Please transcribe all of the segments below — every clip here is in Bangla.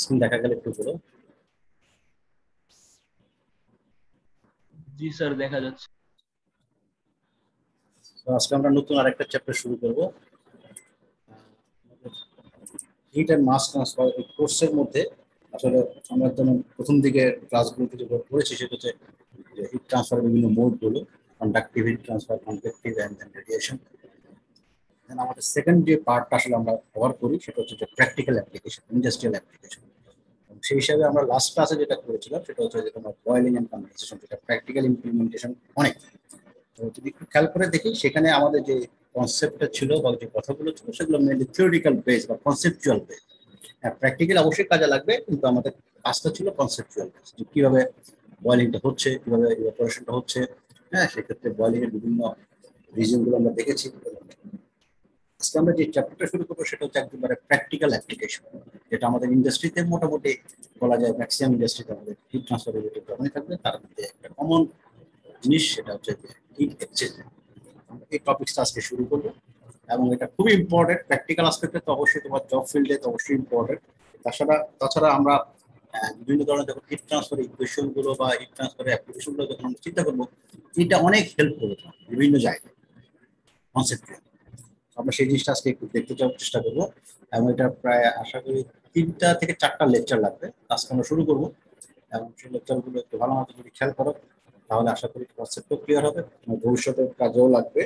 স্ক্রিন দেখা গেলে একটু বলো। জি স্যার, দেখা যাচ্ছে। তো আজকে আমরা নতুন আরেকটা চ্যাপ্টার শুরু করব, হিট অ্যান্ড মাস ট্রান্সফার। এই কোর্সের মধ্যে আসলে আমরা যেমন প্রথম দিকে ক্লাসগুলোতে যেগুলো পড়েছি সেটা হচ্ছে যে হিট ট্রান্সফারের বিভিন্ন মোডগুলো, conductive heat transfer, convective and radiation. আমাদের সেকেন্ড যে পার্টটা আসলে আমরা কভার করি সেটা হচ্ছে যে প্র্যাকটিক্যাল অ্যাপ্লিকেশন, ইন্ডাস্ট্রিয়াল অ্যাপ্লিকেশন। সেই হিসাবে আমরা লাস্ট ক্লাসে যেটা করেছিলাম সেটা হচ্ছে যে তোমার বয়েলিং অ্যান্ড কনডেনসেশন, যেটা প্র্যাকটিক্যাল ইমপ্লিমেন্টেশন অনেক। তো যদি একটু খেয়াল করে দেখি সেখানে আমাদের যে কনসেপ্টটা ছিল বা যে কথাগুলো ছিল সেগুলো মেনলি থিওরিটিক্যাল বেস বা কনসেপচুয়াল বেস। হ্যাঁ, প্র্যাকটিক্যাল অবশ্যই কাজে লাগবে, কিন্তু আমাদের কাজটা ছিল কনসেপচুয়াল বেস, যে কিভাবে বয়েলিংটা হচ্ছে, কিভাবে ইভাপোরেশনটা হচ্ছে। হ্যাঁ, সেক্ষেত্রে বয়েলিং এর বিভিন্ন রিজনগুলো আমরা দেখেছি। আজকে আমরা যে চ্যাপ্টারটা শুরু করবো সেটা হচ্ছে একেবারে প্র্যাকটিক্যাল অ্যাপ্লিকেশন, যেটা আমাদের ইন্ডাস্ট্রিতে মোটামুটি বলা যায় ম্যাক্সিমাম ইন্ডাস্ট্রিতে আমাদের হিট ট্রান্সফার রিলেটেড যখনই থাকবে তার মধ্যে একটা কমন জিনিস সেটা হচ্ছে হিট এক্সচেঞ্জ। আমরা এই টপিকটা আজকে শুরু করবো এবং এটা খুবই ইম্পর্টেন্ট। প্র্যাকটিক্যাল আসপেক্টে তো অবশ্যই, তোমার জব ফিল্ডে তো অবশ্যই ইম্পর্টেন্ট। তাছাড়া আমরা বিভিন্ন ধরনের যখন হিট ট্রান্সফার ইকুয়েশন গুলো বা হিট ট্রান্সফার অ্যাপ্লিকেশন গুলো যখন আমরা চিন্তা করবো, এটা অনেক হেল্প করবে বিভিন্ন জায়গায় কনসেপ্ট। আমরা সেই জিনিসটা আজকে একটু দেখতে যাওয়ার চেষ্টা করবো এবং এটা প্রায় আশা করি 3টা থেকে 4টা লেকচার লাগবে। আজকে আমরা শুরু করবো এবং সেই লেকচারগুলো একটু ভালো মতো যদি খেয়াল করো তাহলে আশা করি কনসেপ্টও ক্লিয়ার হবে, ভবিষ্যতের কাজেও লাগবে।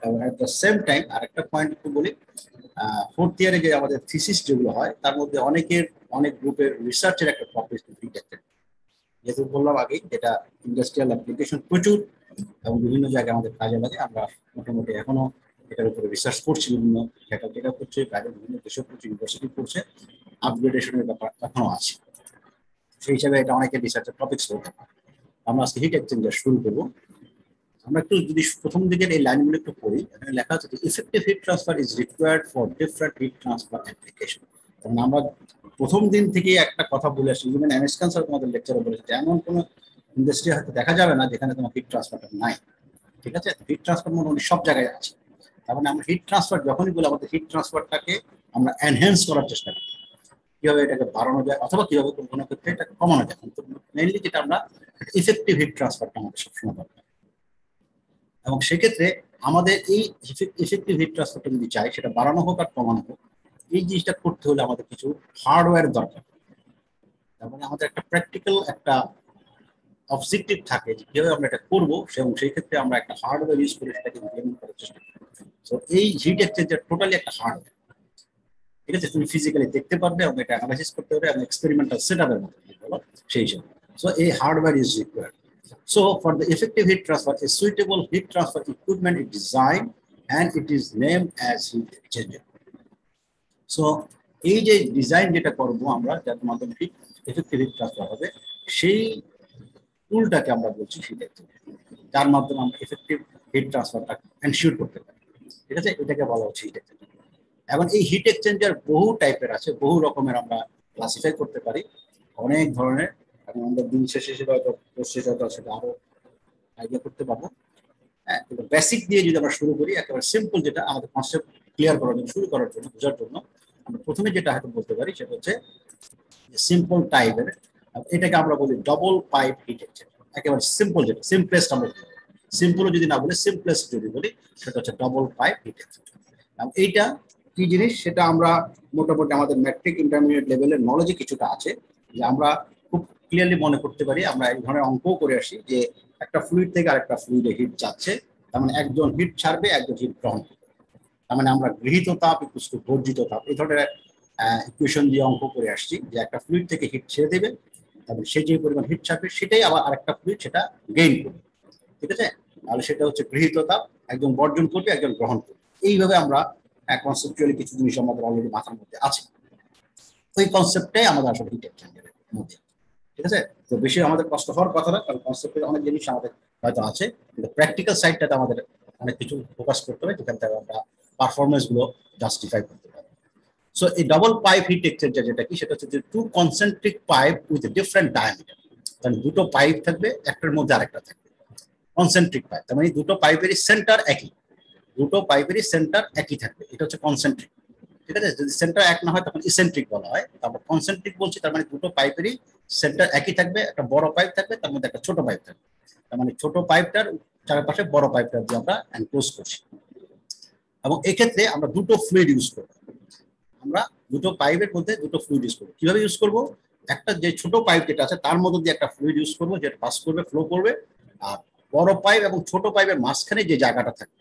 এবং এট দ্য সেম টাইম আরেকটা পয়েন্ট একটু বলি, ফোর্থ ইয়ারে যে আমাদের থিসিস যেগুলো হয় তার মধ্যে অনেক গ্রুপের রিসার্চের একটা টপিক যেহেতু বললাম আগেই, যেটা ইন্ডাস্ট্রিয়াল অ্যাপ্লিকেশন প্রচুর এবং বিভিন্ন জায়গায় আমাদের কাজে লাগে। আমরা মোটামুটি এখনো এটার উপরে রিসার্চ করছি, বিভিন্ন যেটা করছে বাইরে বিভিন্ন দেশে করছে, ইউনিভার্সিটি করছে, আপগ্রেডেশনের ব্যাপার এখনো আছে। সেই হিসাবে এটা অনেকের রিসার্চের টপিকস হতে পারে। আমরা আজকে হিট এক্সচেঞ্জার শুরু করবো। আমরা একটু যদি প্রথম দিকের এই লাইনগুলো একটু পড়ি, এখানে লেখা আছে effective heat transfer is required for different heat transfer application. আমরা প্রথম দিন থেকে একটা কথা বলে আসছি, ইভেন এমএসকান স্যার তোমাদের লেকচারে বলেছে যে এমন কোনো ইন্ডাস্ট্রি হয়তো দেখা যাবে না যেখানে তোমার হিট ট্রান্সফারটা নাই। ঠিক আছে, হিট ট্রান্সফার মোটামুটি সব জায়গায় আছে। তার মানে আমরা হিট ট্রান্সফার যখনই বলি আমাদের হিট ট্রান্সফারটাকে আমরা এনহ্যান্স করার চেষ্টা করি, কিভাবে এটাকে বাড়ানো যায় অথবা কিভাবে কোন কোনো ক্ষেত্রে এটা কমানো যায়। কিন্তু মেইনলি যেটা আমরা ইফেক্টিভ হিট ট্রান্সফারটা আমাদের সবসময় দরকার। এবং সেক্ষেত্রে আমাদের এই ইফেক্টিভ হিট ট্রান্সফারটা যদি চাই সেটা বাড়ানো হোক আর কমানো হোক, এই জিনিসটা করতে হলে আমাদের কিছু হার্ডওয়্যার দরকার। তার মানে আমাদের একটা প্র্যাকটিক্যাল একটা অবজেক্টিভ থাকে যে কিভাবে আমরা এটা করবো, এবং সেই ক্ষেত্রে আমরা একটা হার্ডওয়্যার ইউজ করে সেটাকে ইমপ্লিমেন্ট করার চেষ্টা করি। তো এই হিট এক্সচেঞ্জার টোটালি একটা হার্ডওয়্যার। ঠিক আছে, তুমি ফিজিক্যালি দেখতে পারবে এবং এটা অ্যানালাইসিস করতে পারবে এবং এক্সপেরিমেন্টাল সেটআপের মধ্যে বলো সেই হিসেবে। সো এই hardware is required. So for the effective heat transfer, a suitable heat transfer equipment is designed and it is named as heat exchanger. So এই যে ডিজাইন যেটা করবো আমরা, যার মাধ্যমে হিট এফেক্টিভ হিট ট্রান্সফার হবে, সেই টুলটাকে আমরা বলছি হিট এক্সচেঞ্জার, যার মাধ্যমে আমরা এফেক্টিভ হিট ট্রান্সফারটা এনশিওর করতে পারি। ঠিক আছে, এটাকে বলা হচ্ছে হিট এক্সচেঞ্জার। এখন এই হিট এক্সচেঞ্জার বহু টাইপের আছে, বহু রকমের আমরা ক্লাসিফাই করতে পারি, অনেক ধরনের। এবং আমরা দিন শেষে সেটা হয়তো সেটা আরো আইডিয়া করতে পারবো। হ্যাঁ, কিন্তু বেসিক দিয়ে যদি আমরা শুরু করি, একেবারে সিম্পল যেটা আমাদের কনসেপ্ট ক্লিয়ার করার জন্য, শুরু করার জন্য, বোঝার জন্য আমরা প্রথমে যেটা হয়তো বলতে পারি সেটা হচ্ছে সিম্পল টাইপের, এটাকে আমরা বলি ডবল পাইপ হিট এক্সচেঞ্জার। একেবারে সিম্পল যেটা, সিম্পলেস্ট আমরা সিম্পলও যদি না বলে সিম্পলেস্ট যদি বলি সেটা হচ্ছে ডবল পাইপ হিট এক্সচেঞ্জার। এইটা কি জিনিস সেটা আমরা মোটামুটি আমাদের ম্যাট্রিক ইন্টারমিডিয়েট লেভেলের নলেজে কিছুটা আছে, যে আমরা খুব ক্লিয়ারলি মনে করতে পারি। আমরা এই ধরনের অঙ্কও করে আসি যে একটা ফ্লুইড থেকে আরেকটা ফ্লুইডে হিট যাচ্ছে, তার মানে একজন হিট ছাড়বে, একজন হিট গ্রহণ করবে। তার মানে আমরা গৃহীত তাপ ইকুয়ালস টু বর্জিত তাপ, এই ধরনের ইকুয়েশন দিয়ে অঙ্ক করে আসছি যে একটা ফ্লুইড থেকে হিট ছেড়ে দেবে, তারপরে সে যে পরিমাণ হিট ছাড়বে সেটাই আবার আরেকটা ফ্লুইড সেটা গেইন করবে। ঠিক আছে, তাহলে সেটা হচ্ছে গৃহীত তাপ, একজন বর্জন করবে, একজন গ্রহণ করবে। এইভাবে আমরা কনসেপচুয়ালি কিছু জিনিস আমাদের অলরেডি মাথার মধ্যে আছে। ওই কনসেপ্টটাই আমাদের আসলে হিট এক্সচেঞ্জারের মধ্যে। ঠিক আছে, তো বেশি আমাদের কষ্ট হওয়ার কথা না, কারণ কনসেপ্টের অনেক জিনিস আমাদের হয়তো আছে, কিন্তু প্র্যাকটিক্যাল সাইডটাতে আমাদের অনেক কিছু ফোকাস করতে হবে, যেখান থেকে আমরা পারফরমেন্স গুলো জাস্টিফাই করতে পারি। সো এই ডাবল পাইপ হিট এক্সচেঞ্জার যেটা কি, সেটা হচ্ছে যে two concentric pipe with different diameter. তাহলে দুটো পাইপ থাকবে, একটার মধ্যে আরেকটা থাকবে কনসেন্ট্রিক পাইপ। তার মানে দুটো পাইপেরই সেন্টার একই, দুটো পাইপেরই সেন্টার একই থাকবে, এটা হচ্ছে কনসেন্ট্রিক। ঠিক আছে। যদি সেন্টার এক না হয় তখন ইসেন্ট্রিক বলা হয়। তারপর কনসেন্ট্রিক বলছি, তার মানে দুটো পাইপেরই সেন্টার একই থাকবে, একটা বড় পাইপ থাকবে, তার মধ্যে একটা ছোট পাইপ থাকবে। তার মানে ছোট পাইপটার চারপাশে বড় পাইপটা দিয়ে আমরা এনক্লোজ করছি। এবং এক্ষেত্রে আমরা দুটো ফ্লুইড ইউজ করবো। আমরা দুটো পাইপের মধ্যে দুটো ফ্লুইড ইউজ করবো। কিভাবে ইউজ করবো? একটা যে ছোট পাইপ যেটা আছে তার মধ্যে দিয়ে একটা ফ্লুইড ইউজ করবো, যেটা পাস করবে, ফ্লো করবে। আর বড় পাইপ এবং ছোট পাইপের মাঝখানে যে জায়গাটা থাকবে,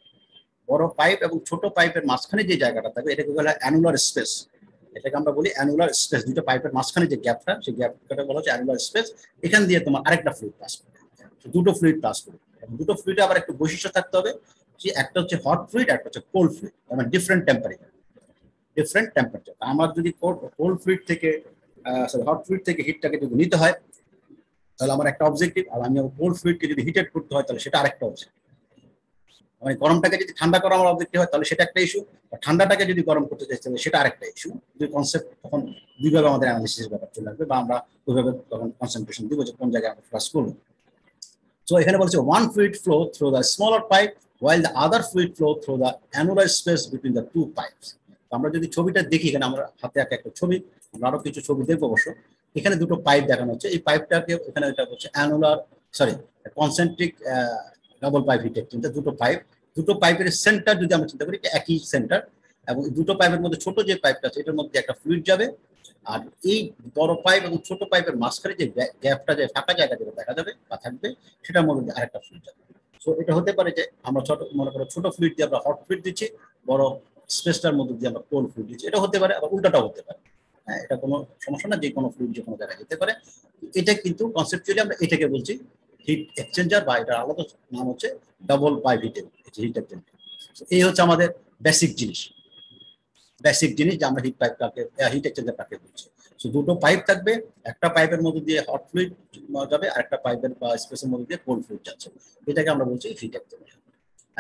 বড় পাইপ এবং ছোট পাইপের মাঝখানে যে জায়গাটা থাকবে, এটাকে বলা হয় অ্যানুলার স্পেস। এটাকে আমরা বলি অ্যানুলার স্পেস। দুটো পাইপের মাঝখানে যে গ্যাপটা, সেই গ্যাপটা বলা হচ্ছে অ্যানুলার স্পেস। এখান দিয়ে তোমার আরেকটা ফ্লুইড পাস করবে, দুটো ফ্লুইড পাস করবে। দুটো ফ্লুইডে আবার একটু বৈশিষ্ট্য থাকতে হবে, যে একটা হচ্ছে হট ফ্লুইড, একটা হচ্ছে কোল্ড ফ্লুইড, মানে ডিফারেন্ট টেম্পারেচার। আমার যদি কোল্ড ফ্লুইড থেকে হট ফ্লুইড থেকে হিটটাকে যদি নিতে হয় তাহলে আমার একটা অবজেক্টিভ, আর আমি কোল্ড ফ্লুইডকে যদি হিটেড করতে হয় তাহলে সেটা আরেকটা অবজেক্টিভ। মানে গরমটাকে যদি ঠান্ডা করা আমার অবজেক্টিভ হয় তাহলে সেটা একটা ইস্যু, আর ঠান্ডাটাকে যদি গরম করতে চাই তাহলে সেটা আরেকটা ইস্যু। দুই কনসেপ্ট তখন দুইভাবে আমাদের অ্যানালিসিসের ব্যাপার চলে আসবে, বা আমরা ওইভাবে তখন কনসেন্ট্রেশন দিব যে কোন জায়গায় আমরা ফোকাস করবো। সো এখানে বলছে one fluid flow through the smaller pipe while the other fluid flow through the annular space between the two pipes. আমরা যদি ছবিটা দেখি, এখানে আমরা হাতে একটা ছবি, আমরা আরো কিছু ছবি দেখবো অবশ্য। এখানে দুটো পাইপ দেখানো হচ্ছে, এই পাইপটাকে এখানে এটা হচ্ছে annular concentric double pipe hit exchanger. দুটো পাইপের সেন্টার যদি আমরা চিন্তা করি একই সেন্টার, এবং দুটো পাইপের মধ্যে ছোট যে পাইপটা আছে এটার মধ্যে একটা ফ্লুইড যাবে, আর এই বড় পাইপ এবং ছোট পাইপের মাঝখানে যে গ্যাপটা, যে ফাঁকা জায়গা যেটা দেখা যাবে বা থাকবে, সেটার মধ্যে আরেকটা ফ্লুইড যাবে। সো এটা হতে পারে যে আমরা ছোট, মনে করো ছোট ফ্লুইড দিয়ে আমরা হট ফ্লুইড দিচ্ছি, বড় স্পেসটার মধ্যে দিয়ে আমরা কোল্ড ফ্লুইড দিচ্ছি। এটা হতে পারে, আবার উল্টাটাও হতে পারে। হ্যাঁ, এটা কোনো সমস্যা না, যে কোনো ফ্লুইড যে কোনো জায়গায় যেতে পারে। এটা কিন্তু কনসেপচুয়ালি আমরা এটাকে বলছি হিট এক্সচেঞ্জার, বা এটা আলাদা নাম হচ্ছে ডাবল পাইপ হিট এক্সচেঞ্জার। এই হচ্ছে আমাদের বেসিক জিনিস যে আমরা হিট এক্সচেঞ্জারটাকে বলছি। দুটো পাইপ থাকবে, একটা পাইপের মধ্যে দিয়ে হট ফ্লুইড যাবে, আর একটা পাইপের বা স্পেসের মধ্যে দিয়ে কোল্ড ফ্লুইড যাচ্ছে। এটাকে আমরা বলছি হিট এক্সচেঞ্জার।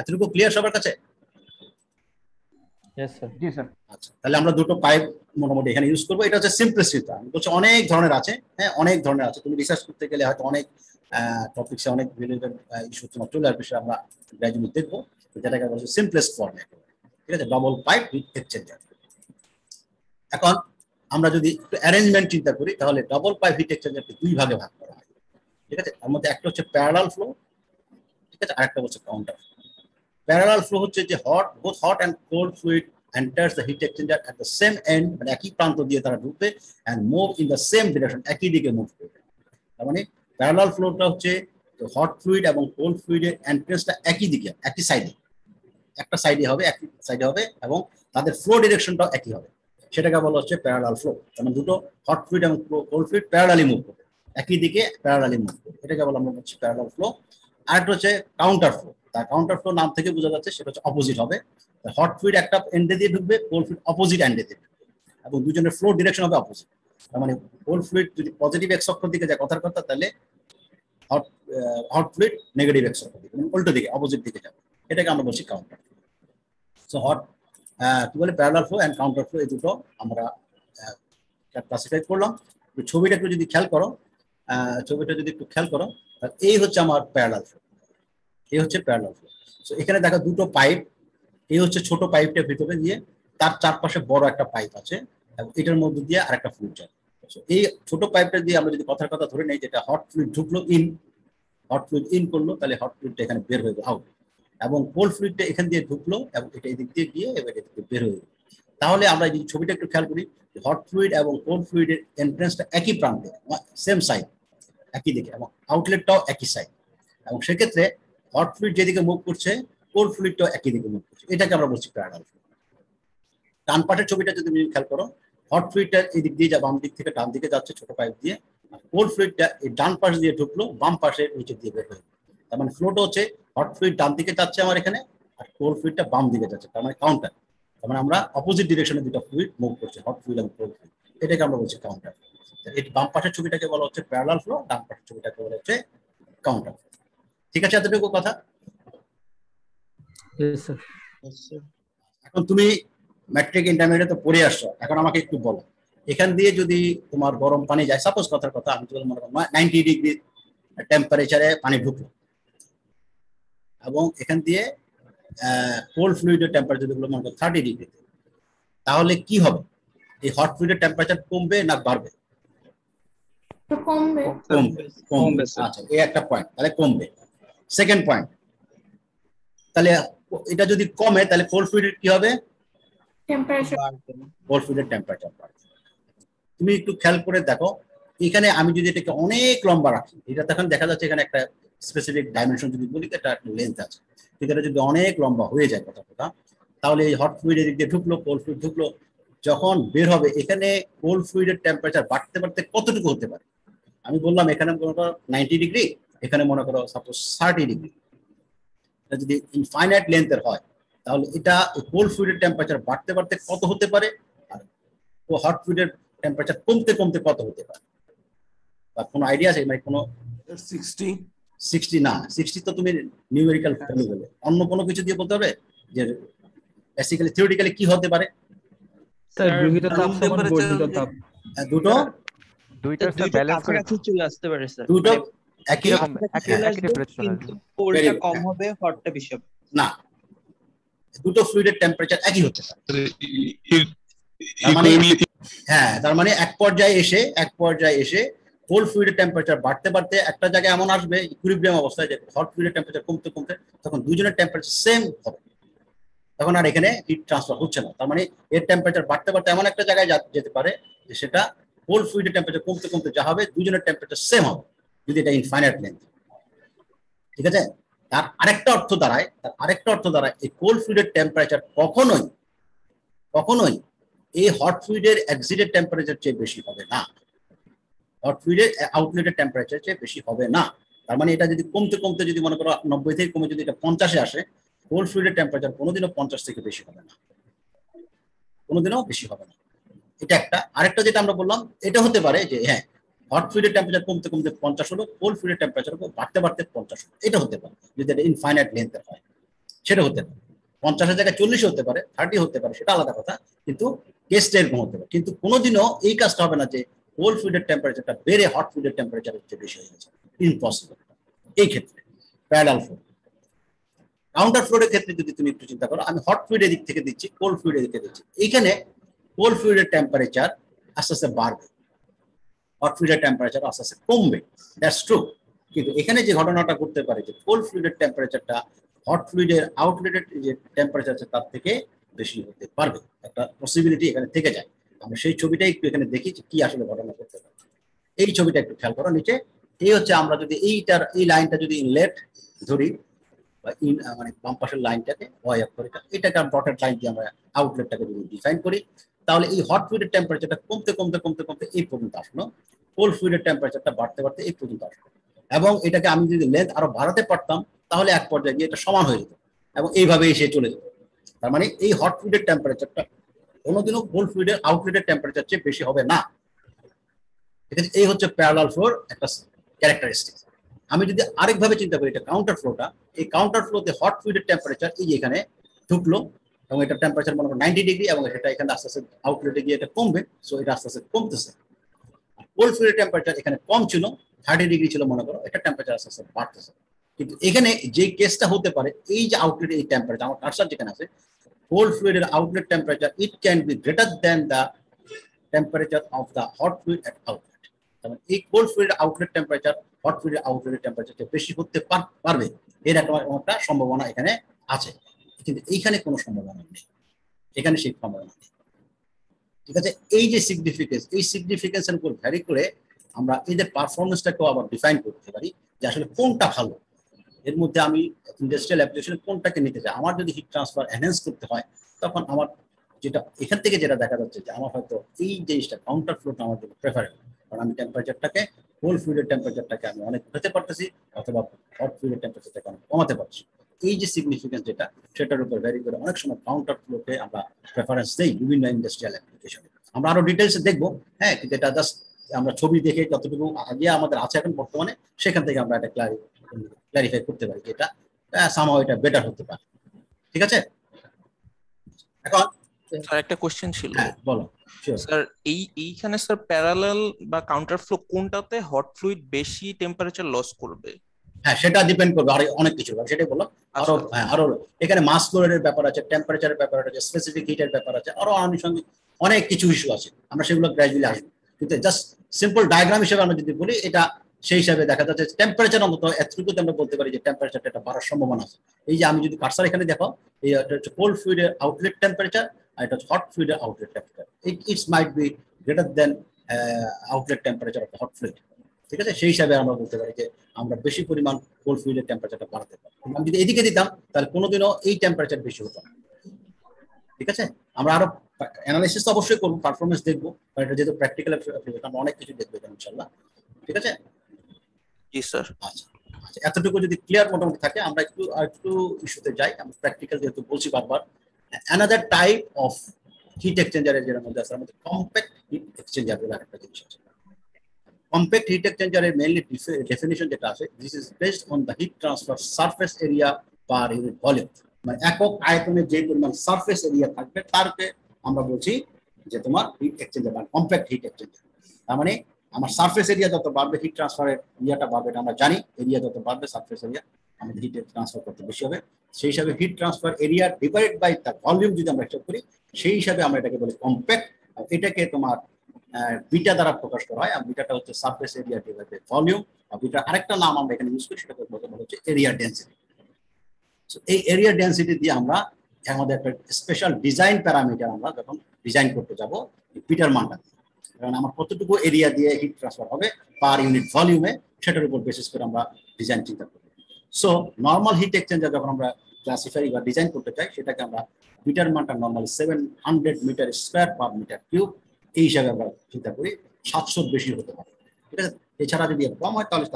এতটুকু ক্লিয়ার সবার কাছে? আচ্ছা, তাহলে আমরা দুটো পাইপ মোটামুটি এখানে ইউজ করবো। এটা হচ্ছে সিম্পলিসিটি। আমি বলছি অনেক ধরনের আছে, হ্যাঁ অনেক ধরনের আছে। তুমি রিসার্চ করতে গেলে হয়তো অনেক টপিকসে অনেক রিলেটেড ইস্যু তোমার চলে আসবে, আমরা গ্র্যাজুয়ালি দেখবো। যেটাকে বলছে সিম্পলেস্ট ফর্মে, ঠিক আছে, ডাবল পাইপ হিট এক্সচেঞ্জার। এখন আমরা যদি একটু অ্যারেঞ্জমেন্ট চিন্তা করি, তাহলে ডাবল পাইপ হিট এক্সচেঞ্জারকে দুই ভাগে ভাগ করা হয়, ঠিক আছে। তার মধ্যে একটা হচ্ছে প্যারালাল ফ্লো, ঠিক আছে, আরেকটা হচ্ছে কাউন্টার ফ্লো। প্যারালাল ফ্লো হচ্ছে যে both hot and cold fluid enters the heat exchanger at the same end, মানে একই প্রান্ত দিয়ে তারা ঢুকবে, and move in the same direction, একই দিকে মুভ করবে। তার মানে প্যারালাল ফ্লোটা হচ্ছে হট ফ্লুইড এবং কোল্ড ফ্লুইডের এন্ট্রেন্সটা একই দিকে, একই সাইডে, একটা সাইডে হবে, একই সাইডে হবে, এবং তাদের ফ্লো ডিরেকশনটাও একই হবে। সেটাকে বলা হচ্ছে প্যারালাল ফ্লো। যেমন দুটো হট ফ্লুইড এবং কোল্ড ফ্লুইড প্যারালালি মুভ করবে, একই দিকে প্যারালালি মুভ করবে, এটাকে বলা আমরা হচ্ছে প্যারালাল ফ্লো। আরেকটা হচ্ছে কাউন্টার ফ্লো। তার কাউন্টার ফ্লো নাম থেকে বোঝা যাচ্ছে সেটা হচ্ছে অপোজিট হবে। হট ফ্লুইড একটা এন্ডে দিয়ে ঢুকবে, কোল্ড ফ্লুইড অপোজিট এন্ডে দিয়ে ঢুকবে, এবং দুজনের ফ্লো ডিরেকশন হবে অপোজিট। তার মানে কোল্ড ফ্লুইড যদি পজিটিভ এক্স অক্ষ দিকে যায় কথার কথা, তাহলে হট ফ্লুইড নেগেটিভ এক্স অক্ষ দিকে, মানে উল্টো দিকে, অপোজিট দিকে যাবে। এটাকে আমরা বলছি কাউন্টার। সো কি বলে parallel flow and counter flow, এই দুটো আমরা ক্লাসিফাই করলাম। ছবিটা একটু যদি খেয়াল করো, এই হচ্ছে আমার প্যারালাল ফ্লো, এই হচ্ছে প্যারালাল ফ্লো। সো এখানে দেখো দুটো পাইপ, এই হচ্ছে ছোট পাইপটার ভিতরে দিয়ে, তার চারপাশে বড় একটা পাইপ আছে, এবং এটার মধ্যে দিয়ে আরেকটা ফ্লুইড যায়। এই ছোট পাইপটা দিয়ে আমরা যদি কথার কথা ধরে নেই, যেটা হট ফ্লুইড ঢুকলো হট ফ্লুইড ইন করলো, তাহলে হট ফ্লুইডটা এখানে বের হয়ে আউট, এবং কোল্ড ফ্লুইডটা এখান দিয়ে ঢুকলো এবং এটা এদিক দিয়ে গিয়ে এবার এদিক দিয়ে বের হয়ে গেল। তাহলে আমরা যদি ছবিটা একটু খেয়াল করি, হট ফ্লুইড এবং কোল্ড ফ্লুইডের এন্ট্রেন্সটা একই প্রান্তে, সেম সাইড, একই দিকে, এবং আউটলেটটাও একই সাইড, এবং সেক্ষেত্রে হট ফ্লুইড যেদিকে মুভ করছে, কোল্ড ফ্লুইডটাও একই দিকে মুভ করছে। এটাকে আমরা বলছি প্যারালাল ফ্লো। ডান পাশের ছবিটা যদি তুমি খেয়াল করো, হট ফ্লুইডটা এই দিক দিয়ে বাম দিক থেকে ডান দিকে যাচ্ছে ছোট পাইপ দিয়ে, আর কোল্ড ফ্লুইডটা এই ডান পাশ দিয়ে ঢুকলো, বাম পাশে নিচে দিয়ে বের হয়ে। তার মানে ফ্লোটা হচ্ছে হট ফ্লুইড ডান দিকে যাচ্ছে আমার এখানে, আর কোল্ড ফ্লুইডটা বাম দিকে যাচ্ছে, তার মানে কাউন্টার। তার মানে আমরা অপোজিট ডিরেকশনে দুটো ফ্লুইড মুভ করছে, হট ফ্লুইড এবং কোল্ড ফ্লুইড। এটাকে আমরা বলছি কাউন্টার। এই বাম পাশের ছবিটাকে বলা হচ্ছে প্যারালাল ফ্লো, ডান পাশের ছবিটাকে বলা হচ্ছে কাউন্টার। ঠিক আছে, এতটুকু কথা। এখন তুমি ম্যাট্রিক ইন্টারমিডিয়েট তো পড়ে আসছো, এখন আমাকে একটু বলো, এখান দিয়ে যদি তোমার গরম পানি যায়, সাপোজ কথার কথা আমি যদি মনে করো 90 ডিগ্রি টেম্পারেচারে পানি ঢুকলো, এবং এখান দিয়ে কোল্ড ফ্লুইডের টেম্পারেচার যদি মনে করো 30 ডিগ্রি, তাহলে কি হবে? এই হট ফ্লুইডের টেম্পারেচার কমবে না বাড়বে? কমবে। কমবে। কমবে, আচ্ছা এই একটা পয়েন্ট, তাহলে কমবে। সেকেন্ড পয়েন্ট, তাহলে এটা যদি কমে তাহলে কোল্ড ফ্লুইডের কি হবে? টেম্পারেচার কোল্ড ফ্লুইডের টেম্পারেচার বাড়বে। তুমি একটু খেয়াল করে দেখো, এখানে আমি যদি এটাকে অনেক লম্বা রাখি, এটা তখন দেখা যাচ্ছে এখানে একটা স্পেসিফিক ডাইমেনশন যদি বলি, এটা একটা লেন্থ আছে, কিন্তু এটা যদি অনেক লম্বা হয়ে যায় কথা কথা, তাহলে এই হট ফ্লুইড এদিক দিয়ে ঢুকলো, কোল্ড ফ্লুইড ঢুকলো, যখন বের হবে এখানে কোল্ড ফ্লুইডের টেম্পারেচার বাড়তে বাড়তে কতটুকু হতে পারে? আমি বললাম এখানে মনে করো 90 ডিগ্রি, এখানে মনে করো সাপোজ 30 ডিগ্রি। এটা যদি ইনফাইনাইট লেন্থের হয় তাহলে এটা কোল্ড ফ্লুইডের টেম্পারেচার বাড়তে বাড়তে কত হতে পারে, আর হট ফ্লুইডের টেম্পারেচার কমতে কমতে কত হতে পারে? বা কোনো আইডিয়া আছে? মানে কোনো 60 না, 60 তো তুমি নিউমেরিক্যাল ভ্যালু বলে, অন্য কোনো কিছু দিয়ে বলতে হবে যে বেসিক্যালি থিওরিটিক্যালি কি হতে পারে? স্যার গৃহীত তাপ সমান বর্ধিত তাপ। দুটো দুইটার স্যার ব্যালেন্স করে কাছাকাছি চলে আসতে পারে স্যার, দুটো একই এরকম একই টেম্পারেচার চলে কিন্তু আসবে। কোল্ডটা কম হবে, হটটা বেশি হবে না, দুটো ফ্লুইডের টেম্পারেচার একই হতে পারে। তার মানে হ্যাঁ, তার মানে এক পর্যায়ে এসে কোল্ড ফ্লুইডের টেম্পারেচার বাড়তে বাড়তে একটা জায়গায় এমন আসবে ইকুইলিব্রিয়াম অবস্থায় যে হট ফ্লুইডের টেম্পারেচার কমতে কমতে তখন দুজনের টেম্পারেচার সেম হবে, তখন আর এখানে হিট ট্রান্সফার হচ্ছে না। তার মানে এর টেম্পারেচার বাড়তে বাড়তে এমন একটা জায়গায় যেতে পারে যে সেটা কোল্ড ফ্লুইডের টেম্পারেচার কমতে কমতে যা হবে দুজনের টেম্পারেচার সেম হবে, যদি এটা ইনফাইনাইট লেন্থ। ঠিক আছে, তার আরেকটা অর্থ দাঁড়ায় এই কোল্ড ফ্লুইডের টেম্পারেচার কখনোই এই হট ফ্লুইডের এক্সিটেড টেম্পারেচার চেয়ে বেশি হবে না, হট ফ্লুইডের আউটলেটের টেম্পারেচার চেয়ে বেশি হবে না। তার মানে এটা যদি কমতে কমতে যদি মনে করো 90 থেকে কমে যদি এটা 50-এ আসে, কোল্ড ফ্লুইডের টেম্পারেচার কোনোদিনও 50 থেকে বেশি হবে না, কোনোদিনও বেশি হবে না। এটা একটা। আরেকটা যেটা আমরা বললাম, এটা হতে পারে যে হ্যাঁ হট ফ্লুইডের টেম্পারেচার কমতে কমতে 50 হলো, কোল্ড ফ্লুইডের টেম্পারেচার বাড়তে বাড়তে 50 হলো, এটা হতে পারে যদি এটা ইনফাইনাইট লেন্থের হয়, সেটা হতে পারে। 50-এর জায়গায় 40 হতে পারে, 30 হতে পারে, সেটা আলাদা কথা, কিন্তু কেসটা এরকম হতে পারে। কিন্তু কোনোদিনও এই কাজটা হবে না যে কোল্ড ফ্লুইডের টেম্পারেচারটা বেড়ে হট ফ্লুইডের টেম্পারেচারের চেয়ে বেশি হয়ে গেছে, ইম্পসিবল। এই ক্ষেত্রে প্যারালাল ফ্লো। কাউন্টার ফ্লোরের ক্ষেত্রে যদি তুমি একটু চিন্তা করো, আমি হট ফ্লুইডের দিক থেকে দিচ্ছি, কোল্ড ফ্লুইডের দিক থেকে দিচ্ছি, এইখানে কোল্ড ফ্লুইডের টেম্পারেচার আস্তে আস্তে বাড়বে, হট ফ্লুইডের টেম্পারেচার আস্তে আস্তে কমবে, দ্যাটস ট্রু। কিন্তু এখানে যে ঘটনাটা ঘটতে পারে যে কোল্ড ফ্লুইডের টেম্পারেচারটা হট ফ্লুইডের আউটলেটের যে টেম্পারেচার আছে তার থেকে বেশি হতে পারবে, একটা পসিবিলিটি এখানে থেকে যায়। আমরা সেই ছবিটা একটু এখানে দেখি যে কি আসলে ঘটনা ঘটতে পারে। এই ছবিটা একটু খেয়াল করো নিচে, এই হচ্ছে আমরা যদি এই লাইনটা যদি ইনলেট ধরি, বা মানে বাম পাশের লাইনটাকে ওয়াই অক্ষরেখা, এটাকে ডটেড লাইন দিয়ে আমরা আউটলেটটাকে যদি ডিফাইন করি, তাহলে এই হট ফ্লুইডের টেম্পারেচারটা কমতে কমতে কমতে কমতে এই পর্যন্ত আসলো, কোল্ড ফ্লুইডের টেম্পারেচারটা বাড়তে বাড়তে এই পর্যন্ত আসলো, এবং এটাকে আমি যদি লেন্থ আরো বাড়াতে পারতাম তাহলে এক পর্যায়ে গিয়ে এটা সমান হয়ে যেত এবং এইভাবে এসে চলে যেত। তার মানে এই হট ফ্লুইডের টেম্পারেচারটা কোনোদিনও কোল্ড ফ্লুইডের আউটলেটের টেম্পারেচার চেয়ে বেশি হবে না। ঠিক আছে, এই হচ্ছে প্যারালাল ফ্লোর একটা ক্যারেক্টারিস্টিক্স। আমি যদি আরেকভাবে চিন্তা করি, এটা কাউন্টার ফ্লোটা, এই কাউন্টার ফ্লোতে হট ফ্লুইডের টেম্পারেচার এই এখানে ঢুকলো এবং এটা টেম্পারেচার মনে করো 90 ডিগ্রি, এবং সেটা এখানে আস্তে আস্তে আউটলেটে গিয়ে এটা কমবে, সো এটা আস্তে আস্তে কমতেছে। কোল্ড ফ্লুইডের টেম্পারেচার এখানে কম ছিল, 30 ডিগ্রি ছিল মনে করো, এটা টেম্পারেচার আস্তে আস্তে বাড়তেছে। কিন্তু এখানে যে কেসটা হতে পারে, এই যে আউটলেট এই টেম্পারেচার, আমার কার্সার যেখানে আছে, কোল্ড ফ্লুইডের outlet temperature it can be greater than the temperature of the hot fluid at outlet. তাহলে এই cold fluid outlet temperature hot fluid outlet temperature বেশি হতে পারবে, এর একটা সম্ভাবনা এখানে আছে, কিন্তু এইখানে কোনো সম্ভাবনা নেই, এখানে সেই সম্ভাবনা নেই। ঠিক আছে, এই যে সিগনিফিকেন্স, এই সিগনিফিকেন্সের উপর ভ্যারি করে আমরা এদের পারফরমেন্সটাকেও আবার ডিফাইন করতে পারি যে আসলে কোনটা ভালো, এর মধ্যে আমি ইন্ডাস্ট্রিয়াল অ্যাপ্লিকেশনে কোনটাকে নিতে চাই। আমার যদি হিট ট্রান্সফার এনহ্যান্স করতে হয়, তখন আমার যেটা এখান থেকে যেটা দেখা যাচ্ছে যে আমার হয়তো এই জিনিসটা কাউন্টার ফ্লোটা আমার জন্য প্রেফারেবল, কারণ আমি টেম্পারেচারটাকে কোল্ড ফ্লুইডের টেম্পারেচারটাকে আমি অনেক হতে পারতেছি, অথবা হট ফ্লুইডের টেম্পারেচারটাকে আমি কমাতে পারছি। এই যে সিগনিফিকেন্স যেটা, সেটার উপর ভ্যারি করে অনেক সময় কাউন্টার ফ্লোকে আমরা প্রেফারেন্স দেই বিভিন্ন ইন্ডাস্ট্রিয়াল অ্যাপ্লিকেশনে। আমরা আরো ডিটেলসে দেখবো, হ্যাঁ, কিন্তু এটা জাস্ট আমরা ছবি দেখে যতটুকু আগে আমাদের আছে এখন বর্তমানে, সেখান থেকে আমরা এটা ক্লারিফাই করতে পারি যে এটা সামহাও এটা বেটার হতে পারে। ঠিক আছে, এখন স্যার একটা কোশ্চেন ছিল। হ্যাঁ বলো। স্যার এইখানে স্যার প্যারালাল বা কাউন্টার ফ্লো কোনটাতে হট ফ্লুইড বেশি টেম্পারেচার লস করবে? হ্যাঁ সেটা ডিপেন্ড করবে আর অনেক কিছু, সেটাই বললাম। আরো হ্যাঁ আরো এখানে মাস ফ্লোরের ব্যাপার আছে, টেম্পারেচারের ব্যাপার আছে, স্পেসিফিক হিটের ব্যাপার আছে, আরো আনুষঙ্গিক অনেক কিছু ইস্যু আছে, আমরা সেগুলো গ্র্যাজুয়ালি আসবো। কিন্তু জাস্ট সিম্পল ডায়াগ্রাম হিসেবে আমরা যদি বলি, এটা সেই হিসাবে দেখা যাচ্ছে টেম্পারেচার অন্তত এতটুকুতে আমরা বলতে পারি যে টেম্পারেচারটা এটা বাড়ার সম্ভাবনা আছে। এই যে আমি যদি কার্সার এখানে দেখো, এই হচ্ছে কোল্ড ফ্লুইডের আউটলেট টেম্পারেচার, আর এটা হচ্ছে হট ফ্লুইডের outlet temperature. It's might be greater than outlet temperature of hot fluid. ঠিক আছে, সেই হিসাবে আমরা বলতে পারি যে আমরা বেশি পরিমাণ কোল্ড ফ্লুইডের টেম্পারেচারটা বাড়াতে পারি। আমি যদি এদিকে দিতাম তাহলে কোনোদিনও এই টেম্পারেচার বেশি হতো না। ঠিক আছে, আমরা আরো অ্যানালাইসিস তো অবশ্যই করবো, পারফরমেন্স দেখবো, কারণ এটা যেহেতু প্র্যাকটিক্যাল আমরা অনেক কিছু দেখবো ইনশাআল্লাহ। ঠিক আছে, জি স্যার। আচ্ছা আচ্ছা, এতটুকু যদি ক্লিয়ার মোটামুটি থাকে, আমরা একটু ইস্যুতে যাই। আমরা প্র্যাকটিক্যাল যেহেতু বলছি বারবার, অ্যানাদার টাইপ অফ হিট এক্সচেঞ্জারের যেটা মধ্যে আছে, আমাদের কম্প্যাক্ট হিট এক্সচেঞ্জার বলে একটা জিনিস আছে। কম্প্যাক্ট হিট এক্সচেঞ্জারের মেইনলি ডেফিনিশন যেটা আছে, this is based on the heat transfer surface area per unit volume. মানে একক আয়তনে যে পরিমাণ সারফেস এরিয়া থাকবে তারকে আমরা বলছি যে তোমার হিট এক্সচেঞ্জার বা কম্প্যাক্ট হিট এক্সচেঞ্জার। তার মানে আমার সারফেস এরিয়া যত বাড়বে হিট ট্রান্সফারের এরিয়াটা বাড়বে, এটা আমরা জানি। এরিয়া যত বাড়বে সারফেস এরিয়া আমাদের হিট ট্রান্সফার করতে বেশি হবে। সেই হিসাবে heat transfer area divide by তার ভলিউম যদি আমরা হিসাব করি, সেই হিসাবে আমরা এটাকে বলি কম্প্যাক্ট। এটাকে তোমার বিটা দ্বারা প্রকাশ করা হয়, আর বিটাটা হচ্ছে surface area divide by volume. আর বিটার আরেকটা নাম আমরা এখানে ইউজ করি, সেটাকে বলা হচ্ছে এরিয়া ডেনসিটি। এই এরিয়া ডেনসিটি দিয়ে আমরা আমাদের একটা স্পেশাল ডিজাইন প্যারামিটার আমরা যখন ডিজাইন করতে যাব বিটার মানটা, কারণ আমার কতটুকু এরিয়া দিয়ে হিট ট্রান্সফার হবে পার ইউনিট ভলিউমে, সেটার উপর বেসিস করে আমরা ডিজাইন চিন্তা করব। সো নর্মাল হিট এক্সচেঞ্জার যখন আমরা ক্লাসিফাই বা ডিজাইন করতে চাই, সেটাকে আমরা বিটার মানটা normally 700 metre square per metre cube এই হিসাবে আমরা চিন্তা করি। 700 বেশি হতে পারে, ঠিক আছে। এছাড়া যদি কম হয় তাহলে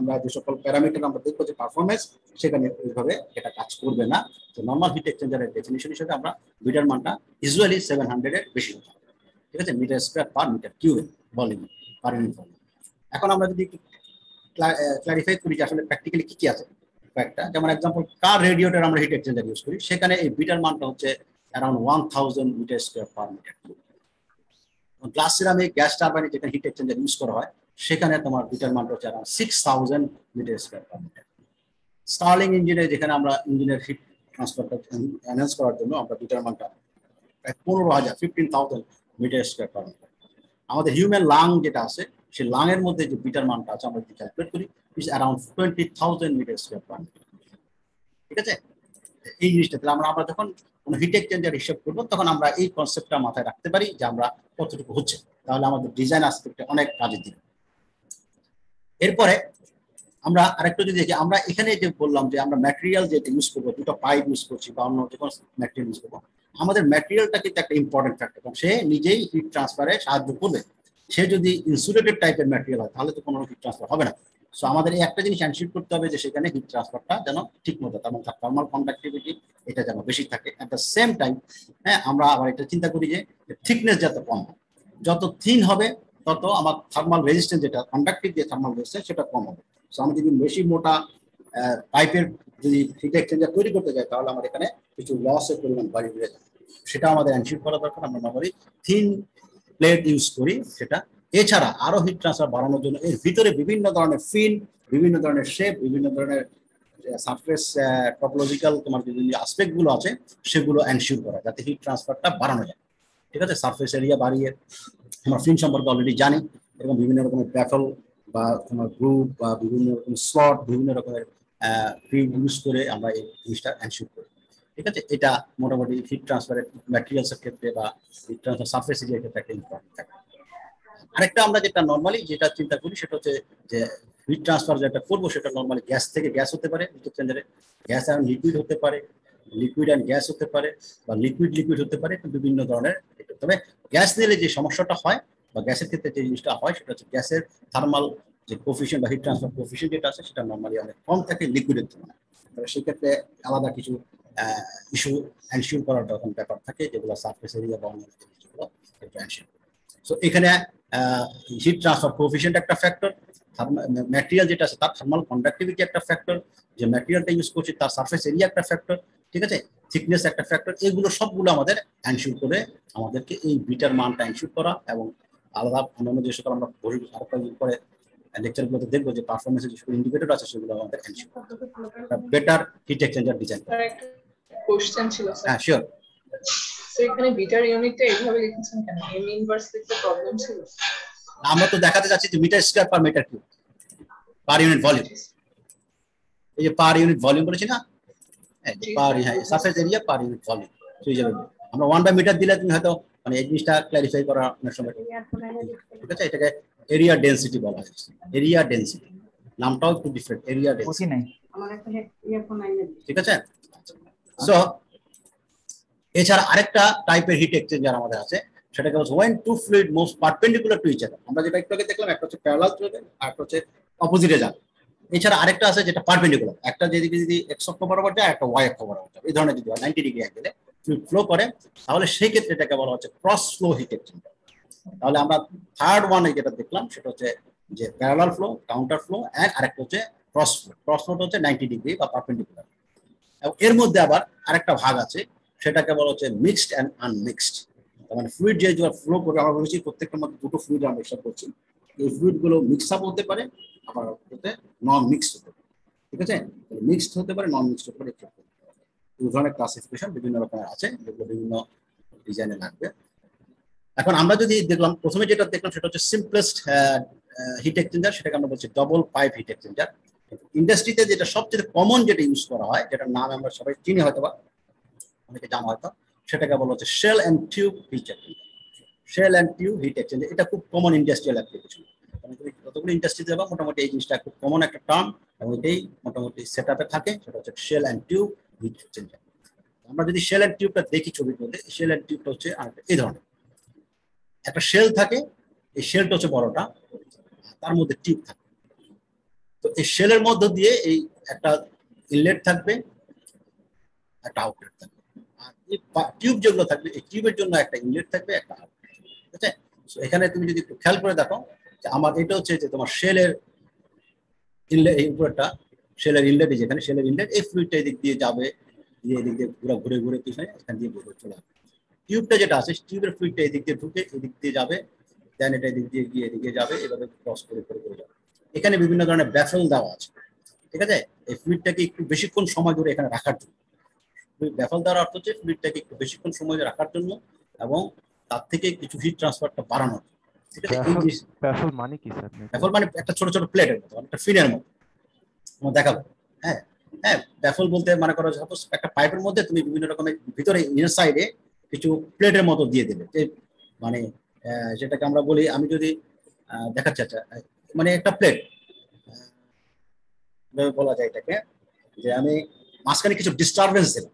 আমরা যে সকল প্যারামিটার আমরা দেখবো যে পারফরমেন্স, সেখানে ওইভাবে এটা কাজ করবে না। তো নর্মাল হিট এক্সচেঞ্জারের ডেফিনিশন হিসেবে আমরা বিটার মানটা ইউজুয়ালি 700 এর বেশি হতে হবে, ঠিক আছে, মিটার স্কোয়ার পার মিটার কিউবে ভলিউম পার ইউনিট ভলিউম। এখন আমরা যদি ক্লারিফাই করি যে আসলে প্র্যাকটিক্যালি কি কি আছে কয়েকটা, যেমন এক্সাম্পল কার রেডিয়েটর আমরা হিট এক্সচেঞ্জার ইউজ করি, সেখানে এই বিটার মানটা হচ্ছে around 1000 metre square per metre cube. Glass ceramic gas টারবাইনে যেখানে হিট এক্সচেঞ্জার ইউজ করা হয়, সেখানে তোমার বিটার মানটা হচ্ছে around 6000 metre square per metre. Stirling ইঞ্জিনে যেখানে আমরা ইঞ্জিনের হিট ট্রান্সফারটা এনহ্যান্স করার জন্য আমরা বিটার মানটা প্রায় 15,000 মিটার স্কোয়ার পার মিটার। আমাদের হিউম্যান লাং যেটা আছে, সেই লাং এর মধ্যে যে বিটার মানটা আছে আমরা যদি ক্যালকুলেট করি, is around 20,000 metre square per metre. ঠিক আছে, এই জিনিসটা তাহলে আমরা যখন কোনো হিট এক্সচেঞ্জার হিসাব করবো, তখন আমরা এই কনসেপ্টটা মাথায় রাখতে পারি যে আমরা কতটুকু হচ্ছে, তাহলে আমাদের ডিজাইন আসপেক্টে অনেক কাজে দিবে। এরপরে আমরা আরেকটু যদি দেখি, আমরা এখানে যে বললাম যে আমরা ম্যাটেরিয়াল যেটা ইউজ করবো, দুটো পাইপ ইউজ করছি বা অন্য যে কোনো ম্যাটেরিয়াল ইউজ করবো, আমাদের ম্যাটেরিয়ালটা কিন্তু একটা ইম্পর্টেন্ট ফ্যাক্টর, কারণ সে নিজেই হিট ট্রান্সফারে সাহায্য করবে। সে যদি ইনসুলেটেড টাইপের ম্যাটেরিয়াল হয়, তাহলে তো কোনো হিট ট্রান্সফার হবে না। সো আমাদের এই একটা জিনিস এনশিওর করতে হবে যে সেখানে হিট ট্রান্সফারটা যেন ঠিক মতো, তার মানে থার্মাল কন্ডাক্টিভিটি এটা যেন বেশি থাকে। অ্যাট দ্য সেম টাইম আমরা আবার এটা চিন্তা করি যে থিকনেস যাতে কম হয়, যত থিন হবে তত আমার থার্মাল রেজিস্ট্যান্স, যেটা কন্ডাক্টিভ যে থার্মাল রেজিস্ট্যান্স, সেটা কম হবে। সো আমি যদি বেশি মোটা পাইপের যদি হিট এক্সচেঞ্জার তৈরি করতে যাই, তাহলে আমার এখানে কিছু লসের পরিমাণ বাড়ি বেড়ে যাবে, সেটা আমাদের এনশিওর করা দরকার। আমরা নর্মালি থিন প্লেট ইউজ করি সেটা। এছাড়া আরো হিট ট্রান্সফার বাড়ানোর জন্য এর ভিতরে বিভিন্ন ধরনের ফিন, বিভিন্ন ধরনের শেপ, বিভিন্ন ধরনের সারফেস টপোলজিক্যাল তোমার বিভিন্ন আসপেক্ট গুলো আছে, সেগুলো এনশিওর করা যাতে হিট ট্রান্সফারটা বাড়ানো যায়। ঠিক আছে, সারফেস এরিয়া বাড়িয়ে আমরা ফিন সম্পর্কে অলরেডি জানি, এবং বিভিন্ন রকমের ব্যাফল বা তোমার গ্রুপ বা বিভিন্ন রকমের স্লট, বিভিন্ন রকমের ফিন ইউজ করে আমরা এই জিনিসটা এনশিওর করি। ঠিক আছে, এটা মোটামুটি হিট ট্রান্সফারের ম্যাটেরিয়ালসের ক্ষেত্রে বা হিট ট্রান্সফার সারফেস এরিয়ার ক্ষেত্রে একটা ইম্পর্টেন্ট থাকে। আরেকটা আমরা যেটা নর্মালি যেটা চিন্তা করি, সেটা হচ্ছে যে হিট ট্রান্সফার যেটা করবো, সেটা নর্মালি গ্যাস থেকে গ্যাস হতে পারে, হিট এক্সচেঞ্জারে গ্যাস অ্যান্ড লিকুইড হতে পারে, লিকুইড অ্যান্ড গ্যাস হতে পারে, বা লিকুইড লিকুইড হতে পারে, বিভিন্ন ধরনের। তবে গ্যাস নিলে যে সমস্যাটা হয় বা গ্যাসের ক্ষেত্রে যে জিনিসটা হয়, সেটা হচ্ছে গ্যাসের থার্মাল যে কোফিশিয়েন্ট বা হিট ট্রান্সফার কোফিশিয়েন্ট যেটা আছে, সেটা নর্মালি অনেক কম থাকে লিকুইডের তুলনায়। তবে সেক্ষেত্রে আলাদা কিছু ইস্যু এনশিওর করার তখন ব্যাপার থাকে, যেগুলো সারফেস এরিয়া বা অন্যান্য জিনিসগুলো এনশিওর। সো এখানে হিট ট্রান্সফার কোফিশিয়েন্ট একটা ফ্যাক্টর, ম্যাটেরিয়াল যেটা আছে তার থার্মাল কন্ডাক্টিভিটি একটা ফ্যাক্টর, যে ম্যাটেরিয়ালটা ইউজ করছি তার সারফেস এরিয়া একটা ফ্যাক্টর, ঠিক আছে, থিকনেস একটা ফ্যাক্টর। এগুলো সবগুলো আমাদের এনশিওর করে আমাদেরকে এই বিটার মানটা এনশিওর করা, এবং আলাদা অন্যান্য যে সকল আমরা পরে লেকচারগুলোতে দেখবো যে পারফরমেন্সের যেসব ইন্ডিকেটর আছে সেগুলো আমাদের ensure better hit exchanger design sir একটা কোশ্চেন ছিল স্যার। হ্যাঁ শিওর। স্যার এখানে বিটার ইউনিটটা এইভাবে লিখেছেন কেন? এম ইনভার্স লিখতে প্রবলেম ছিল? আমরা তো দেখাতে যাচ্ছি যে metre square per metre cube per unit volume. এই যে পার ইউনিট ভলিউম বলেছি না, per surface area per unit volume সেই হিসাবে আমরা 1/মিটার দিলে তুমি হয়তো মানে এই জিনিসটা ক্ল্যারিফাই করা অনেক সময়, ঠিক আছে। এটাকে এরিয়া ডেনসিটি বলা হয়, এরিয়া ডেনসিটি নামটাও একটু ডিফারেন্ট, এরিয়া ডেনসিটি, ঠিক আছে। সো এছাড়া আরেকটা টাইপের হিট এক্সচেঞ্জার আমাদের আছে, সেটাকে বলছে when two fluid moves perpendicular to each other। আমরা যেটা একটু আগে দেখলাম একটা হচ্ছে প্যারালাল চলবে আর একটা হচ্ছে অপোজিটে যাবে। এছাড়া আরেকটা আছে যেটা পারপেন্ডিকুলার, একটা যেদিকে যদি এক্স অক্ষ বরাবর যায় একটা ওয়াই অক্ষ বরাবর যায়, এই ধরনের যদি 90 ডিগ্রি অ্যাঙ্গেলে ফ্লুইড ফ্লো করে তাহলে সেই ক্ষেত্রে এটাকে বলা হচ্ছে ক্রস ফ্লো হিট এক্সচেঞ্জার। তাহলে আমরা থার্ড ওয়ানে যেটা দেখলাম সেটা হচ্ছে যে parallel flow, counter flow and আরেকটা হচ্ছে ক্রস ফ্লো। ক্রস ফ্লোটা হচ্ছে 90 ডিগ্রি বা পারপেন্ডিকুলার। এবং এর মধ্যে আবার আরেকটা ভাগ আছে সেটাকে বলা হচ্ছে মিক্সড এন্ড আনমিক্সড। মানে ফ্লুইড যে ফ্লো করে আমরা বলেছি প্রত্যেকটার মধ্যে দুটো ফ্লুইড আমরা মিক্স করছি, এই ফ্লুইড গুলো মিক্স আপ হতে পারে আবার হতে নন মিক্সড হতে পারে, ঠিক আছে। মিক্সড হতে পারে নন মিক্সড হতে পারে, এই ধরনের ক্লাসিফিকেশন বিভিন্ন রকমের আছে যেগুলো বিভিন্ন ডিজাইনে লাগবে। এখন আমরা যদি দেখলাম প্রথমে যেটা দেখলাম সেটা হচ্ছে সিম্পলেস্ট হিট এক্সচেঞ্জার, সেটাকে আমরা বলছি ডবল পাইপ হিট এক্সচেঞ্জার। ইন্ডাস্ট্রিতে যেটা সবচেয়ে কমন যেটা ইউজ করা হয়, যেটার নাম আমরা সবাই চিনি হয়তো বা অনেকে জানা হয়তো, সেটাকে বলা হচ্ছে shell and tube heat exchanger. Shell and tube heat exchanger এটা খুব কমন ইন্ডাস্ট্রিয়াল অ্যাপ্লিকেশন। যতগুলো ইন্ডাস্ট্রিতে যাবা মোটামুটি এই জিনিসটা খুব কমন একটা টার্ম এবং এটাই মোটামুটি সেটআপে থাকে, সেটা হচ্ছে shell and tube heat exchanger. আমরা যদি শেল এন্ড টিউবটা দেখি ছবির মধ্যে, শেল এন্ড টিউবটা হচ্ছে এই ধরনের একটা শেল থাকে, এই শেলটা হচ্ছে বড়টা, তার মধ্যে টিউব থাকে। তো এই শেলের মধ্য দিয়ে এই একটা ইনলেট থাকবে, একটা আউটলেট থাকবে, আর এই টিউব যেগুলো থাকবে এই টিউবের জন্য একটা ইনলেট থাকবে, একটা আউটলেট, ঠিক আছে। এখানে তুমি যদি একটু খেয়াল করে দেখো যে আমার এটা হচ্ছে যে তোমার শেলের ইনলেট, এই উপরটা শেলের ইনলেট, যেখানে শেলের ইনলেট, এই ফ্লুইডটা এদিক দিয়ে যাবে, দিয়ে এদিক দিয়ে পুরো ঘুরে ঘুরে পিছনে এখান দিয়ে ঘুরে চলে আসবে। টিউবটা যেটা আছে টিউবের ফ্লুইডটা এদিক দিয়ে ঢুকে এদিক দিয়ে যাবে, দেন এটা এদিক দিয়ে গিয়ে এদিকে যাবে, এভাবে ক্রস করে করে করে যাবে। এখানে বিভিন্ন ধরনের ব্যাফেল দেওয়া আছে, ঠিক আছে, এই ফ্লুইডটাকে একটু বেশিক্ষণ সময় ধরে এখানে রাখার জন্য। ব্যাফেল দেওয়ার অর্থ হচ্ছে ফ্লুইডটাকে একটু বেশিক্ষণ সময় ধরে রাখার জন্য এবং তার থেকে কিছু হিট ট্রান্সফারটা বাড়ানোর, ঠিক আছে। ব্যাফল মানে কি স্যার? ব্যাফল মানে একটা ছোট ছোট প্লেটের মতো, একটা ফিনের মতো দেখাবো। হ্যাঁ হ্যাঁ, ব্যাফল বলতে মানে করো সাপোজ একটা পাইপের মধ্যে তুমি বিভিন্ন রকমের ভিতরে ইনার সাইডে কিছু প্লেটের মতো দিয়ে দেবে, যে মানে যেটাকে আমরা বলি, আমি যদি দেখাচ্ছি, আচ্ছা মানে একটা প্লেট বলা যায় এটাকে, যে আমি মাঝখানে কিছু ডিস্টারবেন্স দিলাম,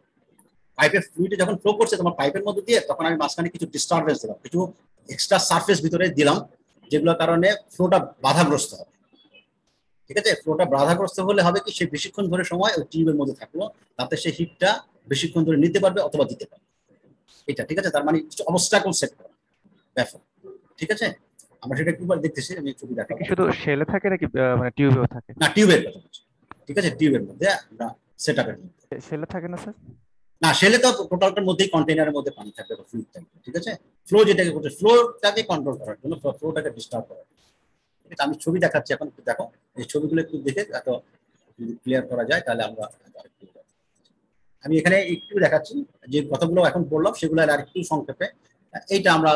পাইপের ফ্লুইডে যখন ফ্লো করছে তোমার পাইপের মধ্যে দিয়ে, তখন আমি মাঝখানে কিছু ডিস্টারবেন্স দিলাম, কিছু এক্সট্রা সারফেস ভিতরে দিলাম, যেগুলোর কারণে ফ্লোটা বাধাগ্রস্ত হবে, ঠিক আছে। ফ্লোটা বাধাগ্রস্ত হলে হবে কি, সে বেশিক্ষণ ধরে সময় ওই টিউবের মধ্যে থাকলো, তাতে সে হিটটা বেশিক্ষণ ধরে নিতে পারবে অথবা দিতে পারবে, এটা ঠিক আছে। তার মানে কিছু অবস্টাকল সেট করা ব্যাপার, ঠিক আছে। আমরা সেটা একবার দেখতেছি, আমি ছবি দেখাবো। শুধু শেলে থাকে নাকি মানে টিউবেও থাকে? না, টিউবের কথা বলছি, ঠিক আছে, টিউবের মধ্যে আমরা সেটআপের মধ্যে। শেলে থাকে না স্যার? না, শেলে তো টোটালটার মধ্যেই কন্টেইনারের মধ্যে পানি থাকবে বা ফ্লুইড থাকবে, ঠিক আছে। ফ্লো যেটাকে বলছে, ফ্লোটাকে কন্ট্রোল করার জন্য, ফ্লোটাকে ডিস্টার্ব করার জন্য, ঠিক আছে। আমি ছবি দেখাচ্ছি এখন, একটু দেখো এই ছবিগুলো একটু দেখে এত যদি ক্লিয়ার করা যায় তাহলে আমরা আমি এখানে একটু দেখাচ্ছি যে কথাগুলো এখন বললাম সেগুলো আর একটু সংক্ষেপে। এইটা আমরা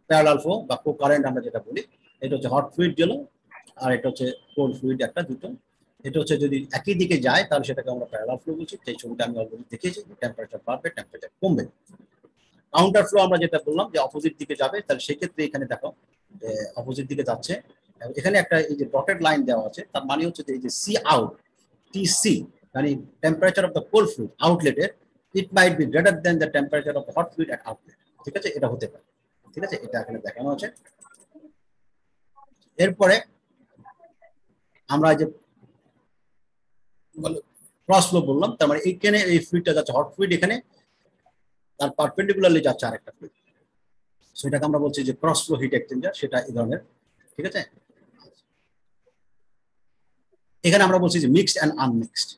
প্যারালাল ফ্লো বা কো কারেন্ট আমরা যেটা বলি, এটা হচ্ছে হট ফ্লুইড গেল, আর এটা হচ্ছে কোল্ড ফ্লুইড, একটা দুটো। এটা হচ্ছে যদি একই দিকে যায় তাহলে সেটাকে আমরা প্যারালাল ফ্লো বলছি, সেই ছবিটা আমি অলরেডি দেখিয়েছি। টেম্পারেচার বাড়বে, টেম্পারেচার কমবে। কাউন্টার ফ্লো আমরা যেটা বললাম যে অপোজিট দিকে যাবে, তাহলে সেক্ষেত্রে এখানে দেখো যে অপোজিট দিকে যাচ্ছে, এখানে একটা এই যে ডটেড লাইন দেওয়া আছে, তার মানে হচ্ছে যে এই যে সি আউট, টিসি, মানে temperature of the cold fluid আউটলেটের, it might be greater than the temperature of the hot fluid at outlet, ঠিক আছে, এটা হতে পারে, ঠিক আছে। এটা এখানে দেখানো আছে। এরপরে আমরা যে ক্রস ফ্লো বললাম, তার মানে এইখানে এই ফ্লুইডটা যাচ্ছে হট ফ্লুইড, এখানে তার পারপেন্ডিকুলারলি যাচ্ছে আরেকটা ফ্লুইড, সেটাকে আমরা বলছি যে ক্রস ফ্লো হিট এক্সচেঞ্জার, সেটা এই ধরনের, ঠিক আছে। এখানে আমরা বলছি যে মিক্সড এন্ড আনমিক্সড,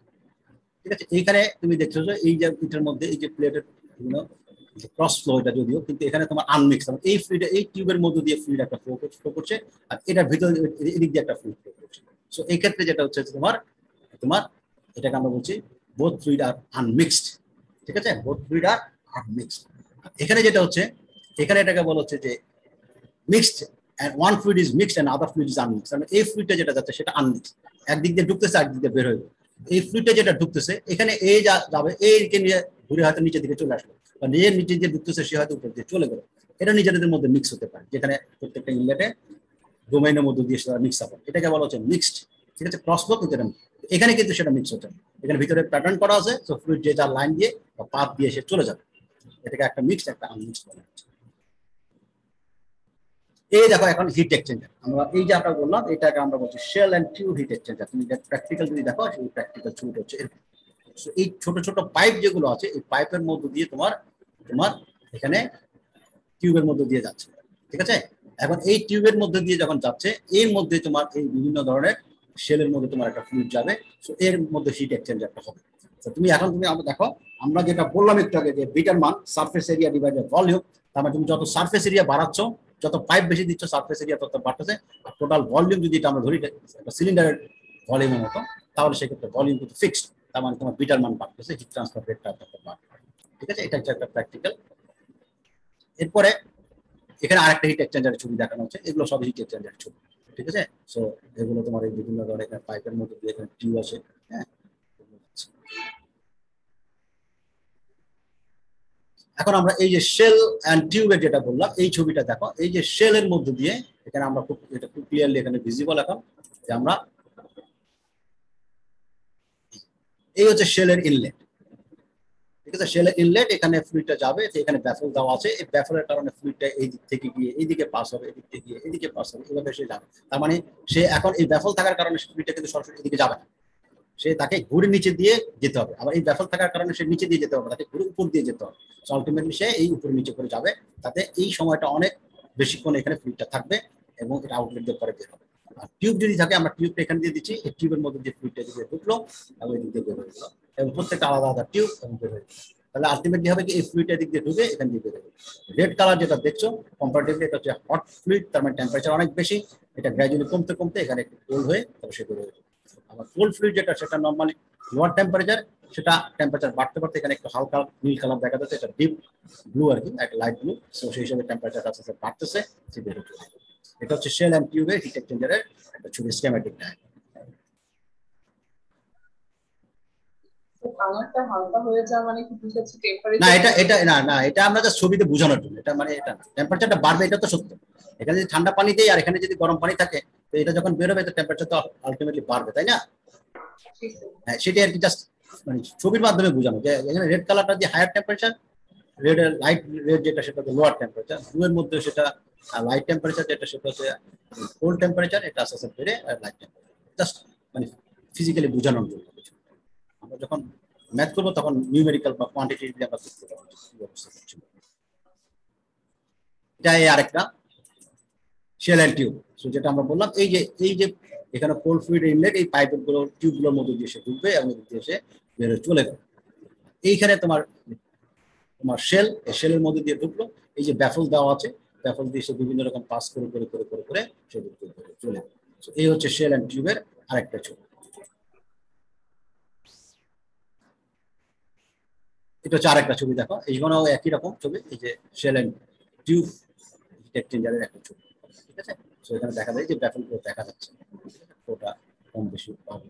ঠিক আছে। এইখানে তুমি দেখছো যে এই যে এটার মধ্যে এই যে প্লেটের বিভিন্ন ক্রস ফ্লো এটা যদিও, কিন্তু এখানে তোমার আনমিক্স, এই ফ্লুইড এই টিউবের মধ্যে দিয়ে ফ্লুইড একটা ফ্লো করছে, আর এটার ভিতরে এদিক দিয়ে একটা ফ্লুইড ফ্লো করছে। সো এই ক্ষেত্রে যেটা হচ্ছে তোমার তোমার এটাকে আমরা বলছি বোথ ফ্লুইড আর আনমিক্সড, ঠিক আছে, বোথ ফ্লুইড আর আনমিক্সড। এখানে যেটা হচ্ছে, এখানে এটাকে বলা হচ্ছে যে mixed, and one fluid is mixed and other fluid is unmixed। মানে এই ফ্লুইডটা যেটা যাচ্ছে সেটা আনমিক্সড, একদিক দিয়ে ঢুকতেছে একদিক দিয়ে বের হয়ে, এই ফ্লুইডটা যেটা ঢুকতেছে এখানে এ যাবে, এইকে নিয়ে ঘুরে হয়তো নিচের দিকে চলে আসলো, বা নিজের নিচে যে ঢুকতেছে সে হয়তো উপর দিয়ে চলে গেল, এটা নিজেদের মধ্যে মিক্স হতে পারে, যেখানে প্রত্যেকটা ইনলেটে ডোমেইনের মধ্যে দিয়ে সেটা মিক্স হবে, এটাকে বলা হচ্ছে মিক্সড, ঠিক আছে, ক্রস ফ্লো। কিন্তু এখানে কিন্তু সেটা মিক্স হচ্ছে না, এখানে ভিতরে প্যাটার্ন করা আছে, সো ফ্লুইড যে যার লাইন দিয়ে বা পাথ দিয়ে সে চলে যাবে, এটাকে একটা মিক্সড একটা আনমিক্সড বলা হচ্ছে। এই দেখো এখন হিট এক্সচেঞ্জার, আমরা এই যে আমরা বললাম এটাকে আমরা বলছি shell and tube heat exchanger. তুমি প্র্যাকটিক্যাল যদি দেখো সেই প্র্যাকটিক্যাল ছবিটা হচ্ছে এরকম। এই ছোট ছোট পাইপ যেগুলো আছে এই পাইপের মধ্যে দিয়ে তোমার এখানে টিউবের মধ্যে দিয়ে যাচ্ছে, ঠিক আছে। এখন এই টিউবের মধ্যে দিয়ে যখন যাচ্ছে, এর মধ্যে তোমার এই বিভিন্ন ধরনের শেলের মধ্যে তোমার একটা ফ্লুইড যাবে, সো এর মধ্যে হিট এক্সচেঞ্জারটা হবে। তো তুমি আমরা দেখো আমরা যেটা বললাম একটু আগে যে বিটার মান সারফেস এরিয়া ডিভাইডেড ভলিউম, তার মানে তুমি যত সারফেস এরিয়া বাড়াচ্ছ, যত পাইপ বেশি দিচ্ছ, সারফেস এরিয়া তত বাড়তেছে। আর টোটাল ভলিউম যদি এটা আমরা ধরি একটা সিলিন্ডারের ভলিউমের মতো, তাহলে সেক্ষেত্রে ভলিউম কিন্তু ফিক্সড, তার মানে তোমার বিটার মান বাড়তেছে, হিট ট্রান্সফার রেটটা বাড়বে, ঠিক আছে। এটা হচ্ছে একটা প্র্যাকটিক্যাল। এরপরে এখানে আরেকটা হিট এক্সচেঞ্জারের ছবি দেখানো হচ্ছে, এগুলো সব হিট এক্সচেঞ্জারের ছবি, ঠিক আছে। সো এগুলো তোমার এই বিভিন্ন ধরনের পাইপের মধ্যে দিয়ে এখানে টিউব আছে, হ্যাঁ। এখন আমরা এই যে শেল এন্ড টিউবের যেটা বললাম, এই ছবিটা দেখো, এই যে শেলের মধ্যে দিয়ে এখানে আমরা খুব ক্লিয়ারলি এখানে ভিজিবল এখন যে আমরা এই হচ্ছে শেলের ইনলেট, ঠিক আছে। শেলের ইনলেট, এখানে ফ্লুইডটা যাবে, এখানে ব্যাফল দেওয়া আছে, এই ব্যাফলের কারণে ফ্লুইডটা এই দিক থেকে গিয়ে এইদিকে পাস হবে, এদিক থেকে গিয়ে এদিকে পাস হবে, এভাবে সে যাবে। তার মানে সে এখন এই ব্যাফল থাকার কারণে ফ্লুইডটা কিন্তু সরাসরি এদিকে যাবে না, সে তাকে ঘুরে নিচে দিয়ে যেতে হবে। আবার এই ব্যাফল থাকার কারণে সে নিচে দিয়ে যেতে হবে, তাকে ঘুরে উপর দিয়ে যেতে হবে। আলটিমেটলি সে এই উপরে নিচে করে যাবে, তাতে এই সময়টা অনেক বেশিক্ষণ এখানে ফ্লুইডটা থাকবে এবং এটা আউটলেট দিয়ে পরে বের হবে। আর টিউব যদি থাকে, আমরা টিউবটা এখানে দিয়ে দিচ্ছি, এই টিউবের মধ্যে যে ফ্লুইডটা দিয়ে ঢুকলো এবং এদিক দিয়ে বের হয়ে গেলো, এবং প্রত্যেকটা আলাদা আলাদা টিউব এবং বের হয়ে গেলো। তাহলে আলটিমেটলি হবে কি এই ফ্লুইডটা দিক দিয়ে ঢুকে এখান দিয়ে বের হবে। রেড কালার যেটা দেখছো কম্পারেটিভলি এটা হচ্ছে হট ফ্লুইড, তার মানে টেম্পারেচার অনেক বেশি, এটা গ্র্যাজুয়ালি কমতে কমতে এখানে একটু কোল্ড হয়ে তারপর সে বের হয়ে যাবে। আবার কোল্ড ফ্লুইড যেটা সেটা নর্মালি লোয়ার টেম্পারেচার, সেটা টেম্পারেচার বাড়তে বাড়তে এখানে একটু হালকা নীল কালার দেখা যাচ্ছে, এটা ডিপ ব্লু আর কি, একটা লাইট ব্লু। সো সেই হিসাবে টেম্পারেচার আস্তে আস্তে বাড়তেছে, সে বের হচ্ছে। এটা হচ্ছে শেল এন্ড টিউবের হিট এক্সচেঞ্জারের একটা ছবি, স্কিমেটিক ডায়াগ্রাম। কালারটা হালকা হয়ে যাওয়া মানে কি বুঝাচ্ছে টেম্পারেচার? না, এটা আমরা জাস্ট ছবিতে বোঝানোর জন্য, এটা মানে এটা টেম্পারেচারটা বাড়বে, এটা তো সত্য। এখানে যদি ঠান্ডা পানি দেই আর এখানে যদি গরম পানি থাকে, তো এটা যখন বের হবে তো টেম্পারেচার তো আলটিমেটলি বাড়বে, তাই না? হ্যাঁ, সেটাই আর কি, জাস্ট মানে ছবির মাধ্যমে বোঝানো যে এখানে রেড কালারটা দিয়ে হায়ার টেম্পারেচার, রেড এর লাইট রেড যেটা সেটা হচ্ছে লোয়ার টেম্পারেচার, ব্লু এর মধ্যে সেটা লাইট টেম্পারেচার যেটা সেটা হচ্ছে কোল্ড টেম্পারেচার, এটা আস্তে আস্তে বেড়ে আর লাইট টেম্পারেচার, জাস্ট মানে ফিজিক্যালি বোঝানোর জন্য। আমরা যখন ম্যাথ করবো তখন নিউমেরিক্যাল বা কোয়ান্টিটেটিভলি আমরা করতে পারবো ব্যবস্থা করছি। এটা এই আরেকটা শেল এন্ড টিউব। সো যেটা আমরা বললাম এই যে এখানে কোল্ড ফ্লুইড ইনলেট, এই পাইপের গুলো টিউবগুলোর মধ্যে দিয়ে সে ঢুকবে এবং দিয়ে সে বের হয়ে চলে যাবে। এইখানে তোমার শেল, এই শেলের মধ্যে দিয়ে ঢুকলো, এই যে ব্যাফল দেওয়া আছে, ব্যাফল দিয়ে সে বিভিন্ন রকম পাস করে করে করে করে করে সে চলে যাবে। এই হচ্ছে শেল এন্ড টিউবের আরেকটা ছবি। এটা হচ্ছে আরেকটা ছবি, দেখো এইখানেও একই রকম ছবি, এই যে শেল এন্ড টিউব হিট এক্সচেঞ্জারের একটা ছবি, ঠিক আছে। সো এখানে দেখা যায় যে ব্যাফল গুলো দেখা যাচ্ছে, ওটা কম বেশি পাবে,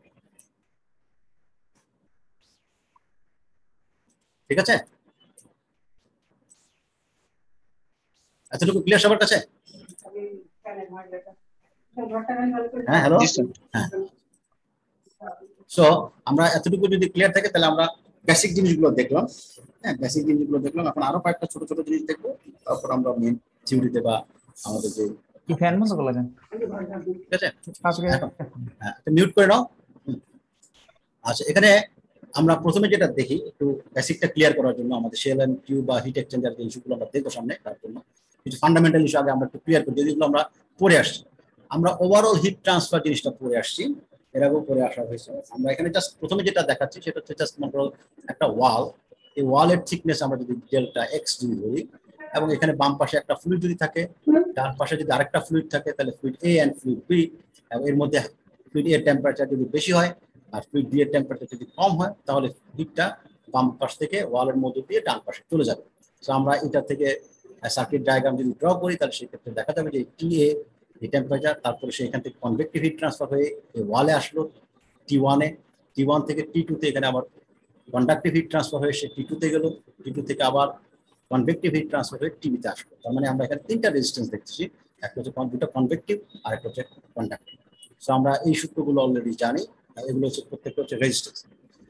ঠিক আছে। এতটুকু ক্লিয়ার সবার কাছে? হ্যাঁ, হ্যালো, হ্যাঁ। সো আমরা এতটুকু যদি ক্লিয়ার থাকে তাহলে আমরা বেসিক জিনিসগুলো দেখলাম, হ্যাঁ, বেসিক জিনিসগুলো দেখলাম। এখন আরো কয়েকটা ছোট ছোট জিনিস দেখবো, তারপর আমরা মেইন থিওরিতে বা আমাদের যে কি ফ্যান বন্ধ করলা কেন? ঠিক আছে, হ্যাঁ, মিউট করে নাও। আচ্ছা, এখানে আমরা প্রথমে যেটা দেখি, একটু বেসিকটা ক্লিয়ার করার জন্য আমাদের শেল এন্ড টিউব বা হিট এক্সচেঞ্জার যে ইস্যুগুলো আমরা দেখবো সামনে, তার জন্য কিছু ফান্ডামেন্টাল ইস্যু আগে আমরা একটু ক্লিয়ার করি, যেগুলো আমরা পড়ে আসছি। আমরা ওভারঅল হিট ট্রান্সফার জিনিসটা পড়ে আসছি, এর আগেও পড়ে আসা হয়েছে। আমরা এখানে জাস্ট প্রথমে যেটা দেখাচ্ছি সেটা হচ্ছে জাস্ট মনে করো একটা ওয়াল, এই ওয়ালের থিকনেস আমরা যদি ডেল্টা এক্স যদি ধরি, এবং এখানে বাম পাশে একটা ফ্লুইড যদি থাকে, ডান পাশে যদি আরেকটা ফ্লুইড থাকে, তাহলে fluid a and fluid b, এবং এর মধ্যে ফ্লুইড এর টেম্পারেচার যদি বেশি হয় আর ফ্লুইড বি এর টেম্পারেচার যদি কম হয়, তাহলে হিটটা বাম পাশ থেকে ওয়ালের মধ্যে দিয়ে ডান পাশে চলে যাবে। তো আমরা এটা থেকে সার্কিট ডায়াগ্রাম যদি ড্র করি, তাহলে সেক্ষেত্রে দেখা যাবে যে টি এ এই টেম্পারেচার, তারপরে সেখান থেকে কনভেক্টিভ হিট ট্রান্সফার হয়ে এই ওয়ালে আসলো T1 এ, T1 থেকে T2 তে, এখানে আবার কন্ডাক্টিভ হিট ট্রান্সফার হয়ে সে T2 তে গেল, T2 থেকে আবার কনভেক্টিভ হিট ট্রান্সফার হয়ে টিভি তে আসলো। তার মানে আমরা এখানে তিনটা রেজিস্ট্যান্স দেখতেছি, একটা হচ্ছে দুটো কনভেক্টিভ আর একটা হচ্ছে কন্ডাক্টিভ। সো আমরা এই সূত্রগুলো অলরেডি জানি, এগুলো হচ্ছে প্রত্যেকটা হচ্ছে রেজিস্ট্যান্স।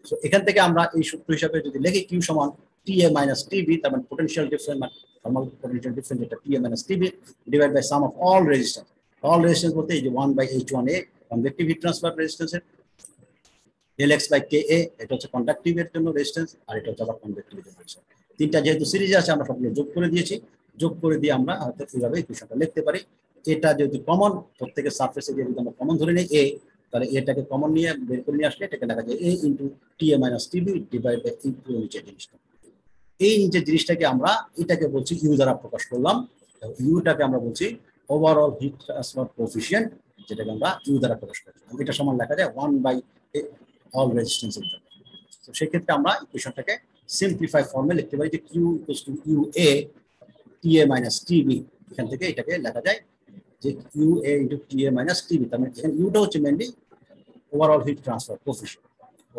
সো এখান থেকে আমরা এই সূত্র হিসাবে যদি লিখি Q সমান TA মাইনাস টিবি, তার মানে পোটেনশিয়াল ডিফারেন্স মানে থার্মাল পোটেনশিয়াল ডিফারেন্স, যেটা TA minus TB divide by sum of all resistance. All resistance বলতে এই যে 1/H1A কনভেক্টিভ হিট ট্রান্সফার রেজিস্ট্যান্সের, del x by ka এটা হচ্ছে কন্ডাক্টিভ এর জন্য রেজিস্ট্যান্স, আর এটা হচ্ছে আবার কনভেক্টিভ এর জন্য রেজিস্ট্যান্স। তিনটা যেহেতু সিরিজে আছে আমরা সবগুলো যোগ করে দিয়েছি, যোগ করে দিয়ে আমরা হয়তো এইভাবে ইকুয়েশনটা লিখতে পারি। এটা যেহেতু কমন, প্রত্যেকের সারফেস এরিয়া যদি আমরা কমন ধরে নিই a, তাহলে এটাকে কমন নিয়ে বের করে নিয়ে আসলে এটাকে লেখা যায় a into TA minus TB divide by into নিচের জিনিসটা। এই নিচের জিনিসটাকে আমরা এটাকে বলছি ইউ দ্বারা প্রকাশ করলাম, ইউটাকে আমরা বলছি ওভারঅল হিট ট্রান্সফার কোএফিসিয়েন্ট, যেটাকে আমরা ইউ দ্বারা প্রকাশ করি। এটা সমান লেখা যায় 1/a অল রেজিস্ট্যান্স এর জন্য। তো সেক্ষেত্রে আমরা ইকুয়েশনটাকে সিম্পলিফাই ফর্মে লিখতে পারি যে Q equals to UA TA minus TB. এখান থেকে এটাকে লেখা যায় যে UA into TA minus TB. তার মানে এখানে ইউটা হচ্ছে mainly overall heat transfer coefficient,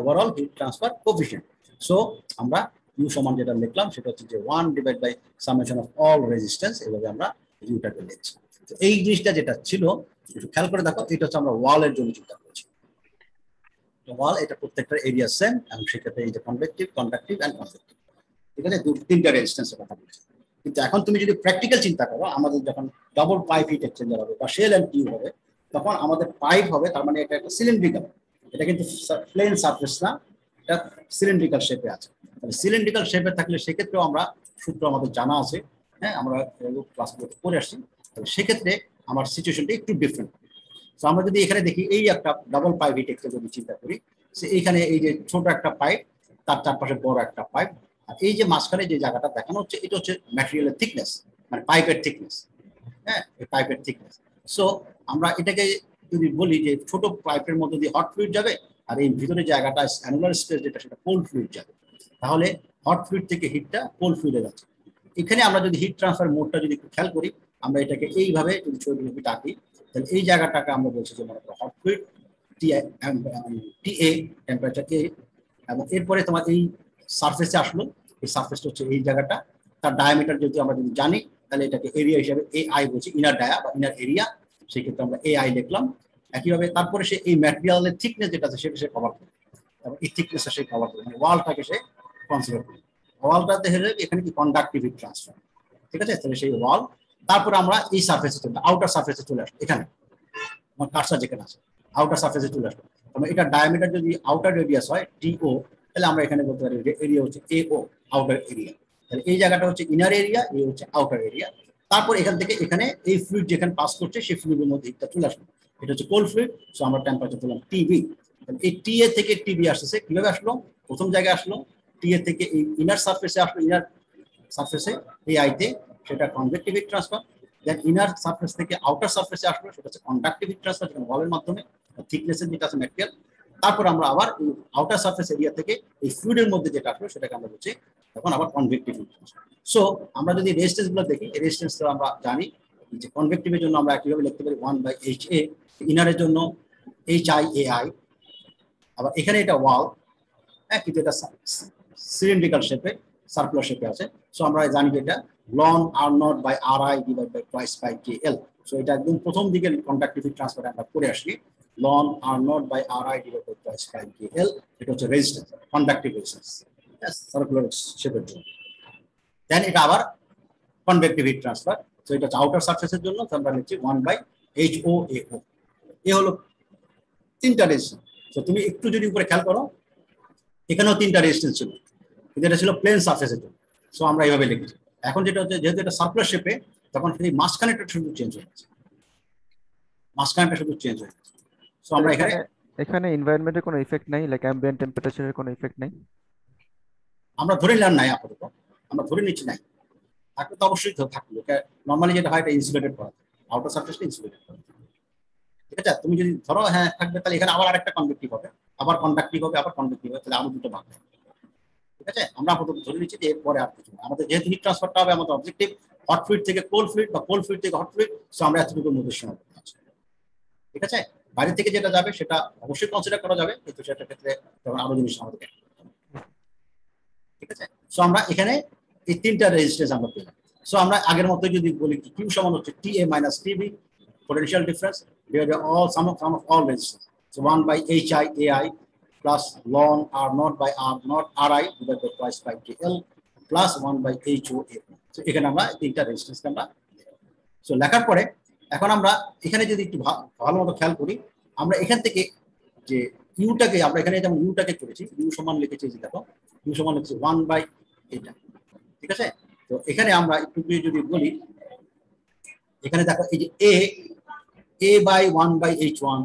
overall heat transfer coefficient. So আমরা ইউ সমান যেটা লিখলাম সেটা হচ্ছে যে 1 divide by summation of all resistance, এভাবে আমরা ইউটাকে লিখছি। তো এই জিনিসটা যেটা ছিল একটু খেয়াল করে দেখো, এটা হচ্ছে আমরা ওয়ালের জন্য চিন্তা করছি। ওয়াল এটা প্রত্যেকটা এরিয়া সেম, এবং সেক্ষেত্রে এই যে কনভেক্টিভ, কন্ডাক্টিভ এন্ড কনভেক্টিভ, ঠিক আছে, তিনটা রেজিস্ট্যান্সের কথা বলছি। কিন্তু এখন তুমি যদি প্র্যাকটিক্যাল চিন্তা করো, আমাদের যখন ডাবল পাইপ হিট এক্সচেঞ্জার হবে বা শেল এন্ড টিউব হবে, তখন আমাদের পাইপ হবে, তার মানে এটা একটা সিলিন্ড্রিক্যাল, এটা কিন্তু প্লেন সারফেস না, এটা সিলিন্ড্রিক্যাল শেপে আছে। তাহলে সিলিন্ড্রিক্যাল শেপে থাকলে সেক্ষেত্রেও আমরা সূত্র আমাদের জানা আছে, হ্যাঁ, আমরা ক্লাসগুলোতে পড়ে আসছি। তাহলে সেক্ষেত্রে আমার সিচুয়েশনটা একটু ডিফারেন্ট। তো আমরা যদি এখানে দেখি এই একটা ডাবল পাইপ হিট এক্সচেঞ্জার যদি চিন্তা করি, এইখানে এই যে ছোট একটা পাইপ, তার চারপাশে বড় একটা পাইপ, আর এই যে মাঝখানে যে জায়গাটা দেখানো হচ্ছে এটা হচ্ছে ম্যাটেরিয়ালের থিকনেস, মানে পাইপের থিকনেস, হ্যাঁ, এই পাইপের থিকনেস। সো আমরা এটাকে যদি বলি যে ছোট পাইপের মধ্যে দিয়ে হট ফ্লুইড যাবে, আর এই ভিতরে জায়গাটা অ্যানুলার স্পেস যেটা সেটা কোল্ড ফ্লুইড যাবে, তাহলে হট ফ্লুইড থেকে হিটটা কোল্ড ফ্লুইডে যাচ্ছে। এখানে আমরা যদি হিট ট্রান্সফার মোডটা যদি একটু খেয়াল করি, আমরা এটাকে এইভাবে যদি ছবিটা আঁকি, তাহলে এই জায়গাটাকে আমরা বলছি যে মনে করো হট ফ্লুইড টিএ টেম্পারেচার এ, এবং এরপরে তোমার এই সারফেসে আসলো, এই সারফেসটা হচ্ছে এই জায়গাটা, তার ডায়ামিটার যদি আমরা যদি জানি, তাহলে এটাকে এরিয়া হিসাবে এ আই বলছি, ইনার ডায়া বা ইনার এরিয়া, সেক্ষেত্রে আমরা এ আই লিখলাম। একইভাবে তারপরে সে এই ম্যাটেরিয়ালের থিকনেস যেটা আছে সেটা সে কভার করবে, এবং এই থিকনেসটা সে কভার করবে, মানে ওয়ালটাকে সে কনসিডার করবে। ওয়ালটাতে হলে এখানে কি কন্ডাক্টিভ হিট ট্রান্সফার, ঠিক আছে, তাহলে সেই ওয়াল। তারপরে আমরা এই সারফেসে চলে, আউটার সারফেসে চলে আসবো, এখানে আমার কার্সার যেখানে আছে আউটার সারফেসে চলে আসবো। তবে এটা ডায়ামিটার যদি আউটার রেডিয়াস হয় টিও, তাহলে আমরা এখানে বলতে পারি এরিয়া হচ্ছে এও, আউটার এরিয়া। তাহলে এই জায়গাটা হচ্ছে ইনার এরিয়া, এই হচ্ছে আউটার এরিয়া। তারপর এখান থেকে এখানে এই ফ্লুইড যেখানে পাস করছে সেই ফ্লুইডের মধ্যে হিটটা চলে আসবে, এটা হচ্ছে কোল্ড ফ্লুইড। সো আমরা টেম্পারেচার দিলাম টিবি। এই টি এ থেকে টিবি আসতেছে কিভাবে আসলো, প্রথম জায়গায় আসলো টি এ থেকে এই ইনার সারফেসে আসলো, ইনার সারফেসে এই আইতে, সেটা কনভেক্টিভ হিট ট্রান্সফার। দেন ইনার সারফেস থেকে আউটার সারফেসে আসলো, সেটা হচ্ছে কন্ডাক্টিভ হিট ট্রান্সফার, যেটা ওয়ালের মাধ্যমে থিকনেসের যেটা আছে ম্যাটেরিয়াল। তারপর আমরা আবার আউটার সারফেস এরিয়া থেকে এই ফ্লুইডের মধ্যে যেটা আসলো সেটাকে আমরা বলছি তখন আবার কনভেক্টিভ হিট ট্রান্সফার। সো আমরা যদি রেজিস্ট্যান্স গুলো দেখি, এই রেজিস্ট্যান্স আমরা জানি যে কনভেক্টিভের জন্য আমরা কিভাবে লিখতে পারি 1/HA, ইনারের জন্য HIAI। আবার এখানে এটা ওয়াল, হ্যাঁ, কিন্তু এটা সিলিন্ড্রিক্যাল শেপে, সার্কুলার শেপে আছে। সো আমরা জানি যে এটা ln R naught by R I divide by twice by K l. So এটা একদম প্রথম দিকের কন্ডাক্টিভ হিট ট্রান্সফার আমরা করে আসি, ln R naught by R I divide by twice by K L. এটা হচ্ছে রেজিস্ট্যান্স, কন্ডাক্টিভ রেজিস্ট্যান্স, সার্কুলার শেপের জন্য। দেন এটা আবার কনভেক্টিভ হিট ট্রান্সফার, সো এটা হচ্ছে আউটার সারফেসের জন্য, আমরা লিখছি 1/HOAO। এ হলো তিনটা রেজিস্ট্যান্স। তো তুমি একটু যদি উপরে খেয়াল করো, এখানেও তিনটা রেজিস্ট্যান্স ছিল, কিন্তু এটা ছিল প্লেন সারফেসের জন্য। সো আমরা এইভাবে লিখছি। এখন যেটা হচ্ছে যেহেতু এটা সার্কুলার শেপে, তখন এই মাঝখানেটা শুধু চেঞ্জ হয়ে গেছে, মাঝখানেটা শুধু চেঞ্জ হয়ে গেছে। সো আমরা এখানে এখানে এনভায়রনমেন্টের কোনো ইফেক্ট নাই, লাইক অ্যাম্বিয়েন্ট টেম্পারেচারের কোনো ইফেক্ট নাই। আমরা ধরে নিলাম নাই আপাতত, আমরা ধরে নিচ্ছি নাই, থাকলে তো অবশ্যই থাকলো। নর্মালি যেটা হয় এটা ইনসুলেটেড করা, আউটার সারফেসটা ইনসুলেটেড করা, ঠিক আছে। তুমি যদি ধরো হ্যাঁ থাকবে, তাহলে এখানে আবার আরেকটা কনডাক্টিভ হবে, আবার কন্ডাক্টিভ হবে, আবার কন্ডাক্টিভ হবে, তাহলে আরো দুটো ভাগ হবে, ঠিক আছে। আমরা আপাতত ধরে নিচ্ছি যে এরপরে আর কিছু না। আমাদের যেহেতু হিট ট্রান্সফারটা হবে, আমাদের অবজেক্টিভ হট ফ্লুইড থেকে কোল্ড ফ্লুইড বা কোল্ড ফ্লুইড থেকে হট ফ্লুইড, সো আমরা এতটুকুর মধ্যে সীমাবদ্ধ আছি, ঠিক আছে। বাইরে থেকে যেটা যাবে সেটা অবশ্যই কনসিডার করা যাবে, কিন্তু সেটার ক্ষেত্রে তখন আরো জিনিস আমাদের, ঠিক আছে। সো আমরা এখানে এই তিনটা রেজিস্ট্যান্স আমরা পেলাম। সো আমরা আগের মতো যদি বলি কিউ সমান হচ্ছে TA minus TB, potential difference divided by all sum of all resistance, so 1 by HI AI plus ln R naught by R naught RI divided by twice by KL plus 1 by HO A. So এখানে আমরা তিনটা রেজিস্ট্যান্সকে আমরা, সো লেখার পরে এখন আমরা এখানে যদি একটু ভালো মতো খেয়াল করি, আমরা এখান থেকে যে ইউটাকে, আমরা এখানে যেমন ইউটাকে করেছি, ইউ সমান লিখেছি, যে দেখো ইউ সমান লিখেছি 1 by এটা, ঠিক আছে। তো এখানে আমরা একটু যদি বলি, এখানে দেখো এই যে a by 1 by H1,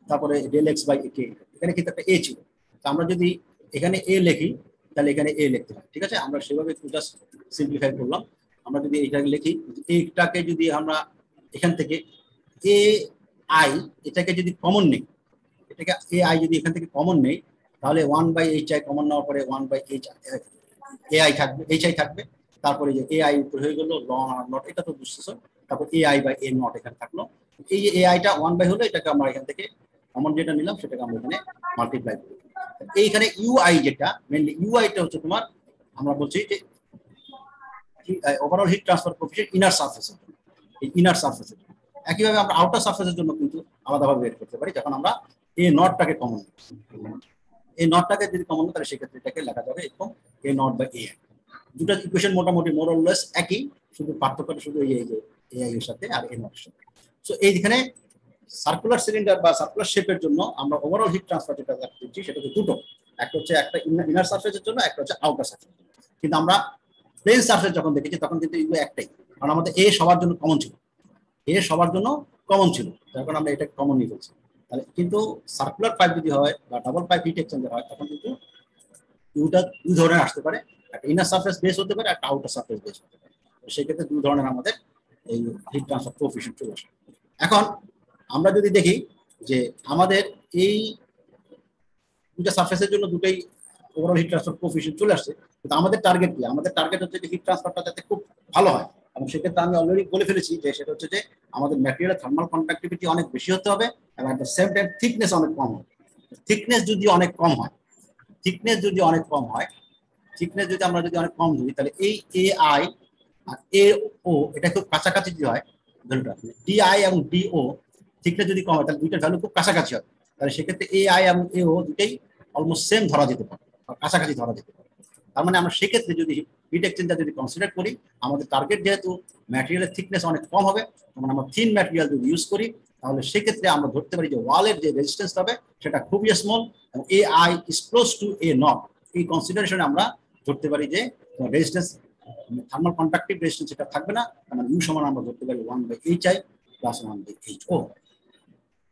তারপরে del x by k, এখানে কিন্তু একটা a ছিল। তো আমরা যদি এখানে a লিখি, তাহলে এখানে a লিখতে হয়, ঠিক আছে। আমরা সেভাবে একটু জাস্ট সিম্পলিফাই করলাম। আমরা যদি এটাকে লিখি, এইটাকে যদি আমরা এখান থেকে a i এটাকে যদি কমন নেই, এটাকে a i যদি এখান থেকে কমন নেই, তাহলে 1 by hi কমন নেওয়ার পরে 1 by ai থাকবে, hi থাকবে, তারপরে যে ai উপর হয়ে গেল ln r naught, এটা তো বুঝতেছো, তারপর ai by a naught এখানে থাকলো। এই যে aiটা 1 by হলো, এটাকে আমরা এখান থেকে কমন যেটা নিলাম সেটাকে আমরা এখানে মাল্টিপ্লাই করি। এইখানে ui যেটা মেইনলি uiটা হচ্ছে তোমার, আমরা বলছি যে overall heat transfer coefficient inner সারফেসের জন্য, এই ইনার সারফেসের জন্য। একইভাবে আমরা আউটার সারফেসের জন্য কিন্তু আলাদাভাবে বের করতে পারি, যখন আমরা এই নটটাকে কমন, এই নটটাকে যদি কমন, তাহলে সেক্ষেত্রে এটাকে লেখা যাবে এরকম a naught by ai। দুটো ইকুয়েশন মোটামুটি মোর অর লেস একই, শুধু পার্থক্যটা শুধু এই যে ai এর সাথে আর a naught এর সাথে। সো এইখানে সার্কুলার সিলিন্ডার বা সার্কুলার শেপের জন্য আমরা ওভারঅল হিট ট্রান্সফার যেটা দিচ্ছি সেটা হচ্ছে দুটো, একটা হচ্ছে একটা ইনার সারফেসের জন্য, একটা হচ্ছে আউটার সারফেসের জন্য। কিন্তু আমরা প্লেন সারফেস যখন দেখেছি তখন কিন্তু এগুলো একটাই, কারণ আমাদের এ সবার জন্য কমন ছিল, এ সবার জন্য কমন ছিল, তখন আমরা এটা কমন নিয়ে ফেলছি। তাহলে কিন্তু সার্কুলার পাইপ যদি হয় বা ডাবল পাইপ হিট এক্সচেঞ্জার হয়, তখন কিন্তু ইউটা দুই ধরনের আসতে পারে, একটা ইনার সারফেস বেস হতে পারে, একটা আউটার সারফেস বেস হতে পারে। সেই ক্ষেত্রে দুই ধরনের আমাদের এই হিট ট্রান্সফার কোএফিশিয়েন্ট চলে আসে। এখন আমরা যদি দেখি যে আমাদের এই দুটো সারফেসের জন্য দুটোই ওভারঅল হিট ট্রান্সফার কোএফিশিয়েন্ট চলে আসছে, কিন্তু আমাদের টার্গেট কি? আমাদের টার্গেট হচ্ছে যে হিট ট্রান্সফারটা যাতে খুব ভালো হয়, এবং সেক্ষেত্রে আমি অলরেডি বলে ফেলেছি যে সেটা হচ্ছে যে আমাদের ম্যাটেরিয়ালের থার্মাল কন্ডাক্টিভিটি অনেক বেশি হতে হবে, এবং at the same time thickness অনেক কম হবে। থিকনেস যদি অনেক কম হয়, থিকনেস যদি অনেক কম হয়, থিকনেস যদি আমরা যদি অনেক কম ধরি, তাহলে এই ai আর ao এটা খুব কাছাকাছি যদি হয়, ধরুন di এবং do থিকনেস যদি কম হয়, তাহলে দুইটার ভ্যালু খুব কাছাকাছি হবে, তাহলে সেক্ষেত্রে ai এবং ao দুটাই অলমোস্ট সেম ধরা যেতে পারে, কাছাকাছি ধরা যেতে পারে। তার মানে আমরা সেক্ষেত্রে যদি হিট এক্সচেঞ্জার যদি কনসিডার করি, আমাদের টার্গেট যেহেতু ম্যাটেরিয়ালের থিকনেস অনেক কম হবে, তখন আমরা থিন ম্যাটেরিয়াল যদি ইউজ করি, তাহলে সেক্ষেত্রে আমরা ধরতে পারি যে ওয়ালের যে রেজিস্ট্যান্স হবে সেটা খুবই স্মল, এবং ai is close to a naught। এই কনসিডারেশনে আমরা ধরতে পারি যে রেজিস্ট্যান্স, থার্মাল কন্ডাক্টিভ রেজিস্ট্যান্স এটা থাকবে না, মানে ইউ সমান আমরা ধরতে পারি 1 by hi plus 1 by ho।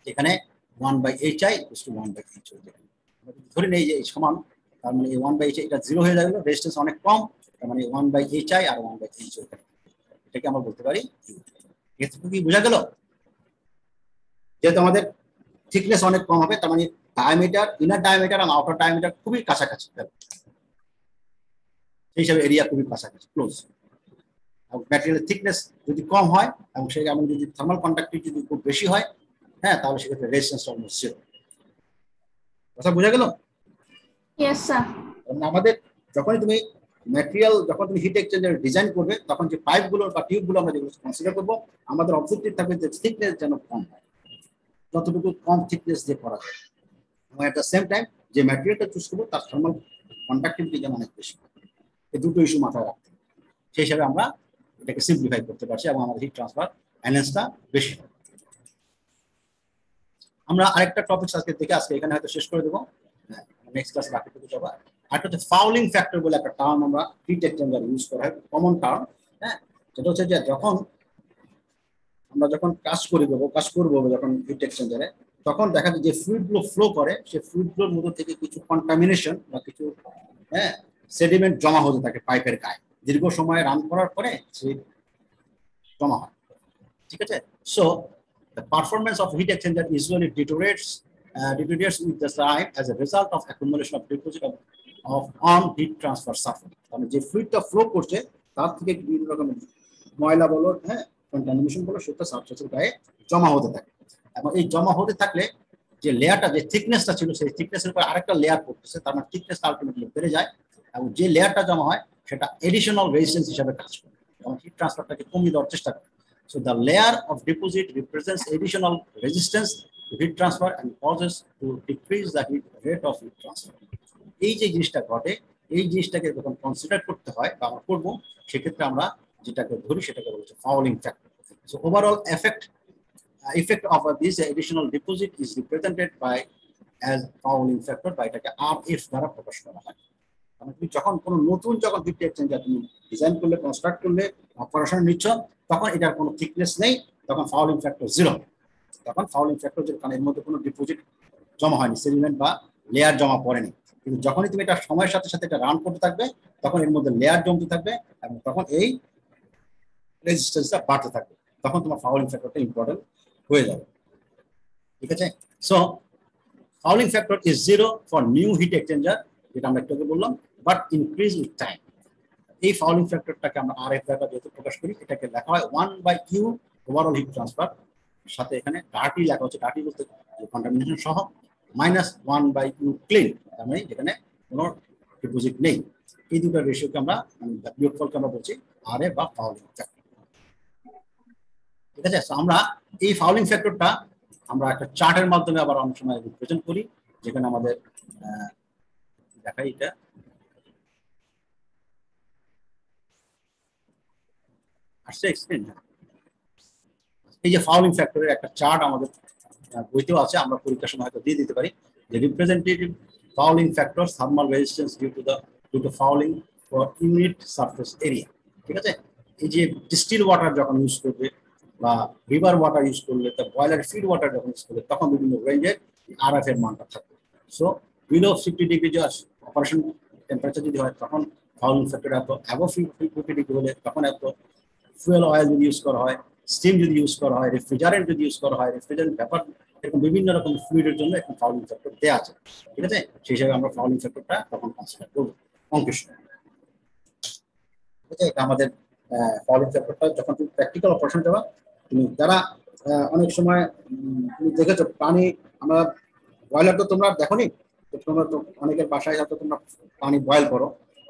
এখানে 1 by hi equals to 1 by ho ধরে নেই যে এই সমান, তার মানে এই 1 by hi এটা 0 হয়ে যাবে, রেজিস্ট্যান্স অনেক কম, তার মানে 1 by hi R 1 by ho, এটাকে আমরা বলতে পারি। এটুকু কি বোঝা গেল? যেহেতু আমাদের থিকনেস অনেক কম হবে, তার মানে ডায়ামিটার, ইনার ডায়ামিটার এবং আউটার ডায়ামিটার খুবই কাছাকাছি, সেই হিসাবে এরিয়া খুবই কাছাকাছি, ক্লোজ। এবং ম্যাটেরিয়ালের থিকনেস যদি কম হয় এবং সেই এবং যদি থার্মাল কন্ডাক্টিভিটি যদি খুব বেশি হয়, হ্যাঁ, তাহলে সেক্ষেত্রে রেজিস্ট্যান্স অলমোস্ট জিরো। কথা বোঝা গেল? Yes sir. আমাদের যখনই তুমি ম্যাটেরিয়াল, যখন তুমি হিট এক্সচেঞ্জার ডিজাইন করবে, তখন যে পাইপগুলো বা টিউবগুলো আমরা যেগুলো কনসিডার করবো, আমাদের অবজেক্টিভ থাকবে যে থিকনেস যেন কম হয়, যতটুকু কম থিকনেস দিয়ে করা যায়, এবং এট দ্য সেম টাইম যে ম্যাটেরিয়ালটা চুজ করবো তার থার্মাল কন্ডাক্টিভিটি যেন অনেক বেশি। এই দুটো ইস্যু মাথায় রাখতে হবে, সেই হিসাবে আমরা এটাকে সিম্পলিফাই করতে পারছি এবং আমাদের হিট ট্রান্সফার এনার্জিটা বেশি হয়। আমরা আরেকটা টপিক আজকে দেখে আজকে এখানে হয়তো শেষ করে দেবো, নেক্সট ক্লাস রাখতে যাবো। একটা হচ্ছে ফাউলিং ফ্যাক্টর বলে একটা টার্ম আমরা হিট এক্সচেঞ্জার ইউজ করা হয়, কমন টার্ম। হ্যাঁ, যেটা হচ্ছে যে যখন আমরা কাজ করবো যখন হিট এক্সচেঞ্জারে, তখন দেখা যায় যে ফ্লুইডগুলো ফ্লো করে, সেই ফ্লুইডগুলোর মধ্যে থেকে কিছু কন্টামিনেশন বা কিছু সেডিমেন্ট জমা হতে থাকে পাইপের গায়ে, দীর্ঘ সময় রান করার পরে সে জমা হয়। ঠিক আছে? So the performance of heat exchanger usually deteriorates with the time as a result of accumulation of deposit of on heat transfer surface. মানে যে ফ্লুইডটা ফ্লো করছে তার থেকে বিভিন্ন রকমের ময়লা বলো, হ্যাঁ, কন্টামিনেশন বলো, সেটা সারফেসের গায়ে জমা হতে থাকে। এবং এই জমা হতে থাকলে যে লেয়ারটা, যে থিকনেসটা ছিল, সেই থিকনেসের উপর আরেকটা লেয়ার পড়তেছে, তার মানে থিকনেস আলটিমেটলি বেড়ে যায় এবং যে লেয়ারটা জমা হয় সেটা এডিশনাল রেজিস্ট্যান্স হিসেবে কাজ করে এবং হিট ট্রান্সফারটাকে কমিয়ে দেওয়ার চেষ্টা করে। So the layer of deposit represents additional resistance to heat transfer and causes to decrease the heat rate of heat transfer. এই যে জিনিসটা ঘটে, এই জিনিসটাকে যখন কনসিডার করতে হয় বা আমরা করবো, সেক্ষেত্রে আমরা যেটাকে ধরি সেটাকে বলছে fouling factor. So overall effect of this additional deposit is represented by as fouling factor বা এটাকে RF দ্বারা প্রকাশ করা হয়। মানে তুমি যখন কোনো নতুন হিট এক্সচেঞ্জার তুমি ডিজাইন করলে, কনস্ট্রাক্ট করলে, অপারেশন নিচ্ছ, তখন এটার কোনো থিকনেস নেই, তখন ফাউলিং ফ্যাক্টর 0। তখন ফাউলিং ফ্যাক্টর 0, কারণ এর মধ্যে কোনো ডিপোজিট জমা হয়নি, সেডিমেন্ট বা লেয়ার জমা পড়েনি। কিন্তু যখনই তুমি এটা সময়ের সাথে সাথে এটা রান করতে থাকবে, তখন এর মধ্যে লেয়ার জমতে থাকবে এবং তখন এই রেজিস্ট্যান্সটা বাড়তে থাকবে, তখন তোমার ফাউলিং ফ্যাক্টরটা ইম্পর্টেন্ট হয়ে যাবে। ঠিক আছে? So fouling factor is 0 for new hit exchanger, যেটা আমরা একটু আগে বললাম, বাট ইনক্রিজ উইথ টাইম। এই ফাউলিং ফ্যাক্টরটাকে আমরা RF দ্বারা যেহেতু প্রকাশ করি, এটাকে লেখা হয় 1/U ওভারঅল হিট ট্রান্সফার, সাথে এখানে ডার্টি লেখা হচ্ছে, ডার্টি বলতে কন্টামিনেশন সহ, -1/U ক্লিন, তার মানে যেখানে কোনো ডিপোজিট নেই। এই দুটো রেশিওকে আমরা বিয়োগফলকে আমরা বলছি RF বা ফাউলিং ফ্যাক্টর। ঠিক আছে? আমরা এই ফাউলিং ফ্যাক্টরটা আমরা একটা চার্টের মাধ্যমে আবার অনেক সময় রিপ্রেজেন্ট করি, যেখানে আমাদের দেখাই এটা আসছে এক্সপ্লেন। এই যে ফাউলিং ফ্যাক্টরের একটা চার্ট আমাদের বইতেও আছে, আমরা পরীক্ষার সময় হয়তো দিয়ে দিতে পারি, যে representative fouling factor thermal resistance due to fouling for unit surface area. ঠিক আছে? এই যে ডিস্টিল ওয়াটার যখন ইউজ করবে বা রিভার ওয়াটার ইউজ করলে, তা বয়লার ফিড ওয়াটার যখন ইউজ করলে, তখন বিভিন্ন রেঞ্জের RF এর মানটা থাকবে। So below 50 degree operation temperature যদি হয়, তখন ফাউলিং ফ্যাক্টর এত, অ্যাবভ 50 ডিগ্রি হলে তখন এত, ফুয়েল অয়েল যদি ইউজ করা হয়, স্টিম যদি ইউজ করা হয়, রেফ্রিজারেন্ট যদি ইউজ করা হয়, রেফ্রিজারেন্ট ব্যাপার, এরকম বিভিন্ন রকম ফ্লুইডের জন্য একটা ফাউলিং ফ্যাক্টর দেওয়া আছে। ঠিক আছে? সেই হিসাবে আমরা ফাউলিং ফ্যাক্টরটা তখন কনসিডার করবো অঙ্কের সময়। ঠিক আছে? এটা আমাদের ফাউলিং ফ্যাক্টরটা যখন তুমি প্র্যাকটিক্যাল অপারেশন যাবা, তুমি যারা অনেক সময় তুমি দেখেছো পানি, আমরা বয়লার তো তোমরা দেখোনি, তোমরা তো অনেকের বাসায় হয়তো তোমরা পানি বয়েল করো,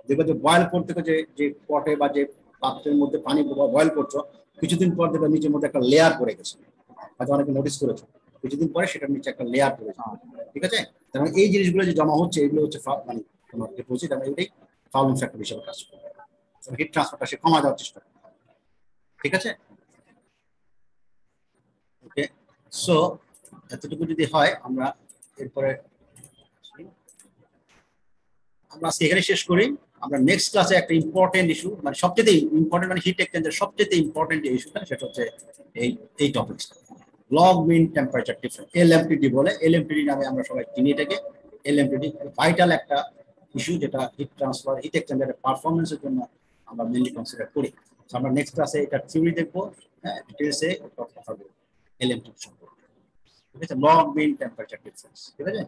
দেখবে যে বয়েল করতে যে পটে বা যে পাত্রের মধ্যে পানি বয়েল করছো, কিছুদিন পর দেখবে নিচের মধ্যে একটা লেয়ার পড়ে গেছে, হয়তো অনেকে নোটিস করেছো, কিছুদিন পরে সেটার নিচে একটা লেয়ার পড়ে গেছে। ঠিক আছে? কারণ এই জিনিসগুলো যে জমা হচ্ছে, এগুলো হচ্ছে মানে তোমার ডিপোজিট, এবং এটাই ফাউলিং ফ্যাক্টর হিসেবে কাজ করে, হিট ট্রান্সফারটা সে কমা দেওয়ার চেষ্টা করে। ঠিক আছে? ওকে, সো এতটুকু যদি হয়, আমরা এরপরে আমরা এখানে শেষ করি। আমরা নেক্সট ক্লাসে একটা ইম্পর্টেন্ট ইস্যু, মানে সবচেয়ে ইম্পর্টেন্ট, মানে হিট এক্সচেঞ্জার সবচেয়ে ইম্পর্টেন্ট যে ইস্যুটা, সেটা হচ্ছে এই টপিকসটা, লগ মিন টেম্পারেচার ডিফারেন্স, LMTD বলে। LMTD নামে আমরা সবাই চিনি এটাকে। LMTD ভাইটাল একটা ইস্যু, যেটা হিট ট্রান্সফার, হিট এক্সচেঞ্জারের পারফরমেন্সের জন্য আমরা মেনলি কনসিডার করি। আমরা নেক্সট ক্লাসে এটা থিওরি দেখবো, হ্যাঁ, ডিটেলসে কথা বলবো LMTD সম্পর্কে। ঠিক আছে? লগ মিন টেম্পারেচার ডিফারেন্স। ঠিক আছে?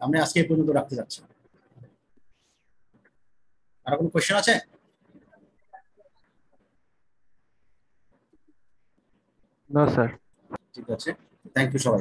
আমরা আজকে এই পর্যন্ত রাখতে যাচ্ছি। আর কোনো কোয়েশ্চেন আছে? No sir. ঠিক আছে, থ্যাংক ইউ সবাই।